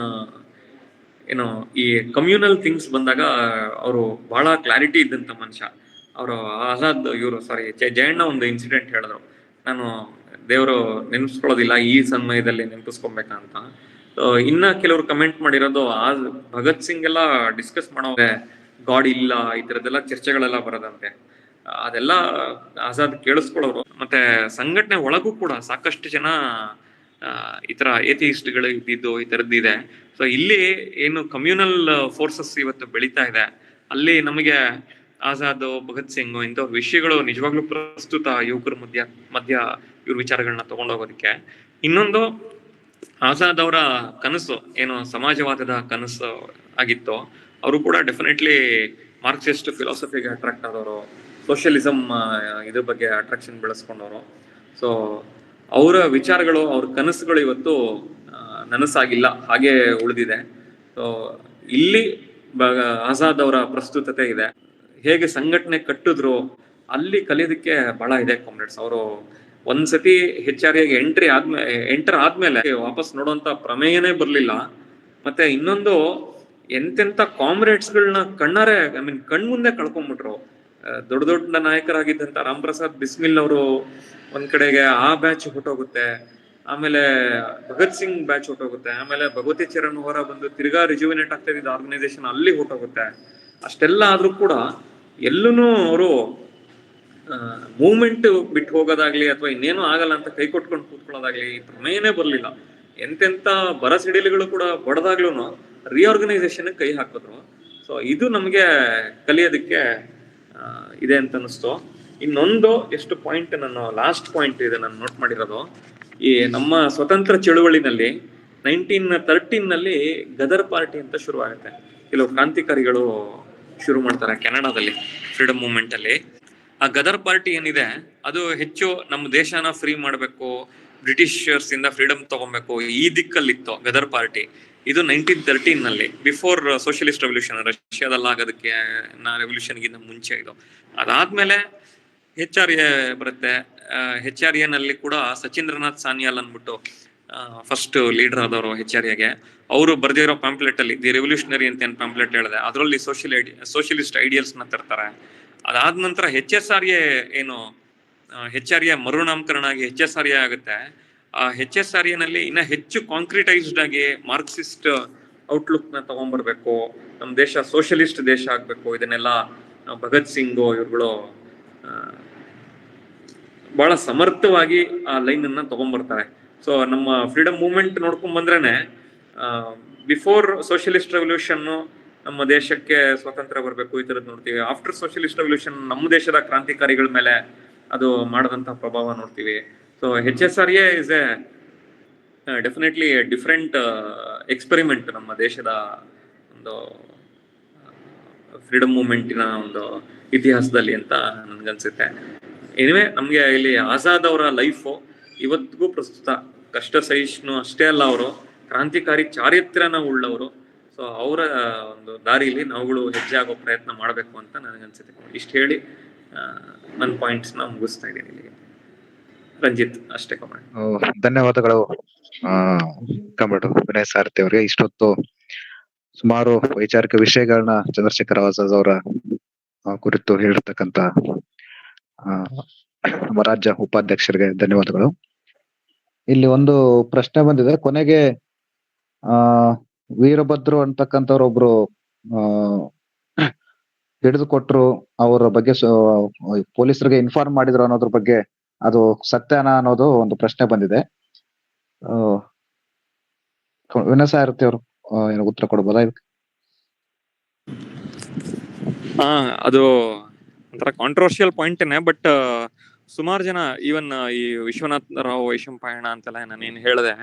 ಏನು ಈ ಕಮ್ಯುನಲ್ ಥಿಂಗ್ಸ್ ಬಂದಾಗ ಅವರು ಬಹಳ ಕ್ಲಾರಿಟಿ ಇದ್ದಂತ ಮನುಷ್ಯ. ಅವರು ಆಜಾದ್ ಜಯಣ್ಣ ಒಂದು ಇನ್ಸಿಡೆಂಟ್ ಹೇಳಿದ್ರು, ನಾನು ದೇವರು ನೆನಪಿಸ್ಕೊಳ್ಳೋದಿಲ್ಲ, ಈ ಸಮಯದಲ್ಲಿ ನೆನಪಿಸ್ಕೊಬೇಕಂತ. ಇನ್ನ ಕೆಲವರು ಕಮೆಂಟ್ ಮಾಡಿರೋದು, ಭಗತ್ ಸಿಂಗ್ ಎಲ್ಲ ಡಿಸ್ಕಸ್ ಮಾಡೋ ಗಾಡ್ ಇಲ್ಲ, ಈ ತರದೆಲ್ಲ ಚರ್ಚೆಗಳೆಲ್ಲ ಬರೋದಂತೆ. ಅದೆಲ್ಲ ಆಜಾದ್ ಕೇಳಿಸ್ಕೊಳ್ಳೋರು. ಮತ್ತೆ ಸಂಘಟನೆ ಒಳಗೂ ಕೂಡ ಸಾಕಷ್ಟು ಜನ ಈ ತರ ಏಥಿಯಿಸ್ಟ್ಗಳು ಇದ್ದಿದ್ದು ಈ ತರದ್ದಿದೆ. ಸೊ ಇಲ್ಲಿ ಏನು ಕಮ್ಯುನಲ್ ಫೋರ್ಸಸ್ ಇವತ್ತು ಬೆಳೀತಾ ಇದೆ, ಅಲ್ಲಿ ನಮಗೆ ಆಜಾದ್, ಭಗತ್ ಸಿಂಗ್ ಇಂಥವ್ರ ವಿಷಯಗಳು ನಿಜವಾಗ್ಲೂ ಪ್ರಸ್ತುತ ಯುವಕರ ಮಧ್ಯ ಇವ್ರ ವಿಚಾರಗಳನ್ನ ತಗೊಂಡೋಗೋದಕ್ಕೆ. ಇನ್ನೊಂದು, ಆಜಾದ್ ಅವರ ಕನಸು ಏನು ಸಮಾಜವಾದದ ಕನಸು ಆಗಿತ್ತು, ಅವರು ಕೂಡ ಡೆಫಿನೆಟ್ಲಿ ಮಾರ್ಕ್ಸಿಸ್ಟ್ ಫಿಲಾಸಫಿಗೆ ಅಟ್ರಾಕ್ಟ್ ಆದವರು, ಸೋಷಿಯಲಿಸಮ್ ಇದ್ರ ಬಗ್ಗೆ ಅಟ್ರಾಕ್ಷನ್ ಬೆಳೆಸ್ಕೊಂಡವರು. ಸೊ ಅವರ ವಿಚಾರಗಳು, ಅವ್ರ ಕನಸುಗಳು ಇವತ್ತು ನನಸಾಗಿಲ್ಲ, ಹಾಗೆ ಉಳಿದಿದೆ. ಸೊ ಇಲ್ಲಿ ಆಜಾದ್ ಅವರ ಪ್ರಸ್ತುತತೆ ಇದೆ. ಹೇಗೆ ಸಂಘಟನೆ ಕಟ್ಟಿದ್ರು ಅಲ್ಲಿ ಕಲಿಯೋದಕ್ಕೆ ಬಹಳ ಇದೆ ಕಾಮ್ರೇಡ್ಸ್. ಅವರು ಒಂದ್ಸತಿ ಹೆಚ್ಚಾರಿಯಾಗಿ ಎಂಟರ್ ಆದ್ಮೇಲೆ ವಾಪಸ್ ನೋಡುವಂತ ಪ್ರಮೇಯನೇ ಬರ್ಲಿಲ್ಲ. ಮತ್ತೆ ಇನ್ನೊಂದು, ಎಂತೆಂತ ಕಾಮ್ರೇಡ್ಸ್ಗಳನ್ನ ಕಣ್ಣಾರೆ ಕಣ್ಮುಂದೆ ಕಳ್ಕೊಂಡ್ಬಿಟ್ರು. ದೊಡ್ಡ ದೊಡ್ಡ ನಾಯಕರಾಗಿದ್ದಂತ ರಾಮ್ ಪ್ರಸಾದ್ ಬಿಸ್ಮಿಲ್ ಅವರು ಒಂದ್ ಕಡೆಗೆ ಆ ಬ್ಯಾಚ್ ಹೊಟ್ಟೋಗುತ್ತೆ, ಆಮೇಲೆ ಭಗತ್ ಸಿಂಗ್ ಬ್ಯಾಚ್ ಹೊಟ್ಟೋಗುತ್ತೆ, ಆಮೇಲೆ ಭಗವತಿ ಚರಣ್ ಹೊರ ಬಂದು ತಿರ್ಗಾ ರಿಜುವಿನೇಟ್ ಆಗ್ತಾ ಇದ್ದ ಆರ್ಗನೈಸೇಷನ್ ಅಲ್ಲಿ ಹೊಟ್ಟೋಗುತ್ತೆ. ಅಷ್ಟೆಲ್ಲ ಆದ್ರೂ ಕೂಡ ಎಲ್ಲೂ ಅವರು ಮೂವ್ಮೆಂಟ್ ಬಿಟ್ಟು ಹೋಗೋದಾಗ್ಲಿ ಅಥವಾ ಇನ್ನೇನು ಆಗಲ್ಲ ಅಂತ ಕೈ ಕೊಟ್ಕೊಂಡು ಕೂತ್ಕೊಳ್ಳೋದಾಗ್ಲಿ ಪ್ರಮೇಯನೇ ಬರ್ಲಿಲ್ಲ. ಎಂತೆಂತ ಬರ ಸಿಡಿಲುಗಳು ಕೂಡ ಬಡದಾಗ್ಲೂ ರಿಆರ್ಗನೈಸೇಷನ್ ಕೈ ಹಾಕಿದ್ರು. ಸೊ ಇದು ನಮ್ಗೆ ಕಲಿಯೋದಕ್ಕೆ ಇದೆ ಅಂತ ಅನಿಸ್ತು. ಇನ್ನೊಂದು ಎಷ್ಟು ಪಾಯಿಂಟ್, ನಾನು ಲಾಸ್ಟ್ ಪಾಯಿಂಟ್ ಇದೆ ನಾನು ನೋಟ್ ಮಾಡಿರೋದು, ಈ ನಮ್ಮ ಸ್ವತಂತ್ರ ಚಳುವಳಿನಲ್ಲಿ 1913 ಗದರ್ ಪಾರ್ಟಿ ಅಂತ ಶುರು ಆಗುತ್ತೆ. ಕೆಲವು ಕ್ರಾಂತಿಕಾರಿಗಳು ಶುರು ಮಾಡ್ತಾರೆ ಕೆನಡಾದಲ್ಲಿ ಫ್ರೀಡಮ್ ಮೂವ್ಮೆಂಟ್ ಅಲ್ಲಿ. ಆ ಗದರ್ ಪಾರ್ಟಿ ಏನಿದೆ ಅದು ಹೆಚ್ಚು ನಮ್ಮ ದೇಶನ ಫ್ರೀ ಮಾಡ್ಬೇಕು, ಬ್ರಿಟಿಷರ್ಸ್ ಇಂದ ಫ್ರೀಡಮ್ ತಗೊಬೇಕು, ಈ ದಿಕ್ಕಲ್ಲಿತ್ತು ಗದರ್ ಪಾರ್ಟಿ. ಇದು 1913 ಬಿಫೋರ್ ಸೋಷಿಯಲಿಸ್ಟ್ ರೆವಲ್ಯೂಷನ್, ರಷ್ಯಾದಲ್ಲಿ ಆಗೋದಕ್ಕೆ ರೆವಲ್ಯೂಷನ್ಗಿಂತ ಮುಂಚೆ ಇದು. ಅದಾದ್ಮೇಲೆ HRA ಬರುತ್ತೆ. HRA ನಲ್ಲಿ ಕೂಡ ಸಚೀಂದ್ರನಾಥ್ ಸಾನ್ಯಾಲ್ ಅಂದ್ಬಿಟ್ಟು ಫಸ್ಟ್ ಲೀಡರ್ ಆದವರು HRAಗೆ. ಅವರು ಬರ್ದಿರೋ ಪ್ಯಾಂಪ್ಲೆಟ್ ಅಲ್ಲಿ ದಿ ರೆವಲ್ಯೂಷನರಿ ಅಂತ ಏನ್ ಪ್ಯಾಂಪ್ಲೆಟ್ ಹೇಳಿದೆ ಅದರಲ್ಲಿ ಸೋಷಿಯಲಿಸ್ಟ್ ಐಡಿಯಲ್ಸ್ ನ ತರ್ತಾರೆ. ಅದಾದ ನಂತರ HSRA ಏನು HRA ಮರುನಾಮಕರಣ ಆಗಿ HSRA ಆಗುತ್ತೆ. ಆ HSRA ನಲ್ಲಿ ಇನ್ನ ಹೆಚ್ಚು ಕಾಂಕ್ರಿಟೈಸ್ಡ್ ಆಗಿ ಮಾರ್ಕ್ಸಿಸ್ಟ್ ಔಟ್ಲುಕ್ ನ ತಗೊಂಡ್ಬರ್ಬೇಕು, ನಮ್ ದೇಶ ಸೋಷಿಯಲಿಸ್ಟ್ ದೇಶ ಆಗ್ಬೇಕು, ಇದನ್ನೆಲ್ಲ ಭಗತ್ ಸಿಂಗ್ ಇವ್ರುಗಳು ಬಹಳ ಸಮರ್ಥವಾಗಿ ಆ ಲೈನ್ ಅನ್ನ ತಗೊಂಡ್ಬರ್ತಾರೆ. ಸೊ ನಮ್ಮ ಫ್ರೀಡಮ್ ಮೂವ್ಮೆಂಟ್ ನೋಡ್ಕೊಂಡ್ ಬಂದ್ರೇನೆ ಬಿಫೋರ್ ಸೋಷಿಯಲಿಸ್ಟ್ ರೆವಲ್ಯೂಷನ್ ನಮ್ಮ ದೇಶಕ್ಕೆ ಸ್ವಾತಂತ್ರ್ಯ ಬರ್ಬೇಕು ಈ ತರದ್ ನೋಡ್ತೀವಿ. ಆಫ್ಟರ್ ಸೋಷಿಯಲಿಸ್ಟ್ ರೆವಲ್ಯೂಷನ್ ನಮ್ಮ ದೇಶದ ಕ್ರಾಂತಿಕಾರಿಗಳ ಮೇಲೆ ಅದು ಮಾಡದಂತ ಪ್ರಭಾವ ನೋಡ್ತೀವಿ. So HSRA is A definitely different experiment ನಮ್ಮ ದೇಶದ ಒಂದು ಫ್ರೀಡಮ್ ಮೂವ್ಮೆಂಟಿನ ಒಂದು ಇತಿಹಾಸದಲ್ಲಿ ಅಂತ ನನ್ಗನ್ಸುತ್ತೆ. ಎನಿವೆ, ನಮ್ಗೆ ಇಲ್ಲಿ ಆಜಾದ್ ಅವರ ಲೈಫು ಇವತ್ತಿಗೂ ಪ್ರಸ್ತುತ. ಕಷ್ಟ ಸಹಿಷ್ಣು ಅಷ್ಟೇ ಅಲ್ಲ, ಅವರು ಕ್ರಾಂತಿಕಾರಿ ಚಾರಿತ್ರ್ಯನ ಉಳ್ಳವರು. ಸೊ ಅವರ ಒಂದು ದಾರಿಲಿ ನಾವುಗಳು ಹೆಜ್ಜೆ ಆಗೋ ಪ್ರಯತ್ನ ಮಾಡಬೇಕು ಅಂತ ನನಗನ್ಸುತ್ತೆ. ಇಷ್ಟು ಹೇಳಿ ನನ್ನ ಪಾಯಿಂಟ್ಸ್ ನ ಮುಗಿಸ್ತಾ ಇದ್ದೀನಿ ಇಲ್ಲಿಗೆ. ರಂಜಿತ್, ಅಷ್ಟೇ ಕಮೆಂಟ್. ಧನ್ಯವಾದಗಳು ಕಮರ್ಡ್ ವಿನಯ್ ಸಾರಥಿ ಅವರಿಗೆ. ಇಷ್ಟೊತ್ತು ಸುಮಾರು ವೈಚಾರಿಕ ವಿಷಯಗಳನ್ನ ಚಂದ್ರಶೇಖರ್ ಆಜಾದ್ ಅವರ ಕುರಿತು ಹೇಳಿರ್ತಕ್ಕಂತ ನಮ್ಮ ರಾಜ್ಯ ಉಪಾಧ್ಯಕ್ಷರಿಗೆ ಧನ್ಯವಾದಗಳು. ಇಲ್ಲಿ ಒಂದು ಪ್ರಶ್ನೆ ಬಂದಿದೆ ಕೊನೆಗೆ. ವೀರಭದ್ರು ಅಂತಕ್ಕಂಥವ್ರು ಒಬ್ರು ಹಿಡಿದುಕೊಟ್ರು, ಅವರ ಬಗ್ಗೆ ಪೊಲೀಸರಿಗೆ ಇನ್ಫಾರ್ಮ್ ಮಾಡಿದ್ರು ಅನ್ನೋದ್ರ ಬಗ್ಗೆ ಅದು ಸತ್ಯನಾ ಅನ್ನೋದು ಒಂದು ಪ್ರಶ್ನೆ ಬಂದಿದೆ. ವಿನಯ್ ಸಾರಥಿ ಅವರು ಏನು ಉತ್ತರ ಕೊಡ್ಬೋದಾ ಇದಕ್ಕೆ? ಅದು ಒಂಥರ ಕಾಂಟ್ರವರ್ಷಿಯಲ್ ಪಾಯಿಂಟ್ನೇ, ಬಟ್ ಸುಮಾರು ಜನ ಈವನ್ ಈ ವಿಶ್ವನಾಥ್ ರಾವ್ ವೈಶಂಪಾಯಣ ಅಂತೆಲ್ಲ ನಾನೇನು ಹೇಳಿದೆ,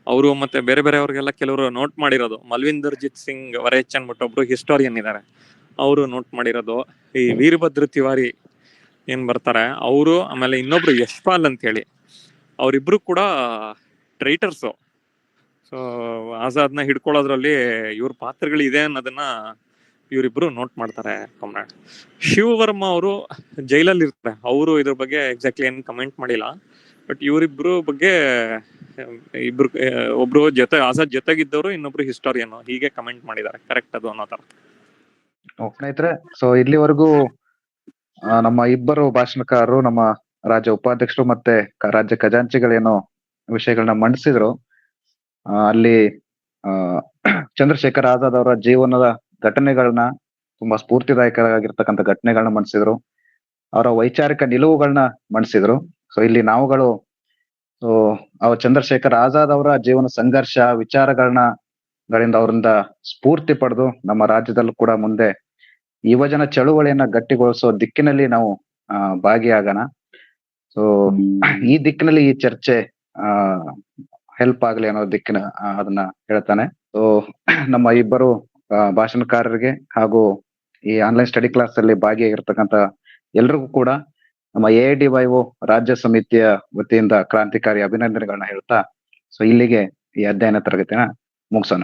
ಅವರು ಮತ್ತೆ ಬೇರೆ ಬೇರೆ ಅವ್ರಿಗೆಲ್ಲ ಕೆಲವರು ನೋಟ್ ಮಾಡಿರೋದು. ಮಲ್ವಿಂದರ್ಜಿತ್ ಸಿಂಗ್ ವರೇಚ್ ಅನ್ಬಿಟ್ಟು ಒಬ್ರು ಹಿಸ್ಟೋರಿಯನ್ ಇದ್ದಾರೆ, ಅವರು ನೋಟ್ ಮಾಡಿರೋದು. ಈ ವೀರಭದ್ರ ತಿವಾರಿ ಏನ್ ಬರ್ತಾರೆ ಅವರು, ಆಮೇಲೆ ಇನ್ನೊಬ್ರು ಯಶ್ಪಾಲ್ ಅಂತ ಹೇಳಿ, ಅವರಿಬ್ರು ಕೂಡ ಟ್ರೈಟರ್ಸು. ಸೊ ಆಜಾದ್ನ ಹಿಡ್ಕೊಳ್ಳೋದ್ರಲ್ಲಿ ಇವ್ರ ಪಾತ್ರಗಳಿದೆ ಅನ್ನೋದನ್ನ ಇವರಿಬ್ರು ನೋಟ್ ಮಾಡ್ತಾರೆ ಕಾಮ್ರೇಡ್. ಶಿವವರ್ಮ ಅವರು ಜೈಲಲ್ಲಿ ಇರ್ತಾರೆ, ಅವರು ಇದ್ರ ಬಗ್ಗೆ ಎಕ್ಸಾಕ್ಟ್ಲಿ ಏನ್ ಕಮೆಂಟ್ ಮಾಡಿಲ್ಲ. ಬಟ್ ಇವರಿಬ್ರು ಬಗ್ಗೆ ಇಬ್ರು, ಒಬ್ರು ಜೊತೆ ಆಜಾದ್ ಜೊತೆಗಿದ್ದವರು, ಇನ್ನೊಬ್ರು ಹಿಸ್ಟೋರಿಯನ್, ಹೀಗೆ ಕಮೆಂಟ್ ಮಾಡಿದ್ದಾರೆ. ಕರೆಕ್ಟ್ ಅದು ಅನ್ನೋ ತರ. ಸ್ನೇಹಿತರೆ, ಸೊ ಇಲ್ಲಿವರೆಗೂ ನಮ್ಮ ಇಬ್ಬರು ಭಾಷಣಕಾರರು, ನಮ್ಮ ರಾಜ್ಯ ಉಪಾಧ್ಯಕ್ಷರು ಮತ್ತೆ ರಾಜ್ಯ ಖಜಾಂಚಿಗಳೇನೋ ವಿಷಯಗಳನ್ನ ಮಂಡಿಸಿದ್ರು. ಅಲ್ಲಿ ಚಂದ್ರಶೇಖರ್ ಆಜಾದ್ ಅವರ ಜೀವನದ ಘಟನೆಗಳನ್ನ, ತುಂಬಾ ಸ್ಫೂರ್ತಿದಾಯಕವಾಗಿರ್ತಕ್ಕಂಥ ಘಟನೆಗಳನ್ನ ಮಂಡಿಸಿದ್ರು, ಅವರ ವೈಚಾರಿಕ ನಿಲುವುಗಳನ್ನ ಮಂಡಿಸಿದ್ರು. ಸೊ ಇಲ್ಲಿ ನಾವುಗಳು ಚಂದ್ರಶೇಖರ್ ಆಜಾದ್ ಅವರ ಜೀವನ ಸಂಘರ್ಷ ವಿಚಾರಗಳಿಂದ ಅವರಿಂದ ಸ್ಫೂರ್ತಿ ಪಡೆದು ನಮ್ಮ ರಾಜ್ಯದಲ್ಲೂ ಕೂಡ ಮುಂದೆ ಯುವಜನ ಚಳುವಳಿಯನ್ನ ಗಟ್ಟಿಗೊಳಿಸೋ ದಿಕ್ಕಿನಲ್ಲಿ ನಾವು ಭಾಗಿಯಾಗೋಣ. ಸೊ ಈ ದಿಕ್ಕಿನಲ್ಲಿ ಈ ಚರ್ಚೆ ಹೆಲ್ಪ್ ಆಗ್ಲಿ ಅನ್ನೋ ದಿಕ್ಕಿನ ಅದನ್ನ ಹೇಳ್ತಾನೆ. ಸೊ ನಮ್ಮ ಇಬ್ಬರು ಭಾಷಣಕಾರರಿಗೆ ಹಾಗೂ ಈ ಆನ್ಲೈನ್ ಸ್ಟಡಿ ಕ್ಲಾಸ್ ಅಲ್ಲಿ ಭಾಗಿಯಾಗಿರ್ತಕ್ಕಂಥ ಎಲ್ರಿಗೂ ಕೂಡ ನಮ್ಮ AIDYO ರಾಜ್ಯ ಸಮಿತಿಯ ವತಿಯಿಂದ ಕ್ರಾಂತಿಕಾರಿ ಅಭಿನಂದನೆಗಳನ್ನ ಹೇಳ್ತಾ, ಸೊ ಇಲ್ಲಿಗೆ ಈ ಅಧ್ಯಯನ ತರಗತಿನ ಮುಗಿಸೋಣ.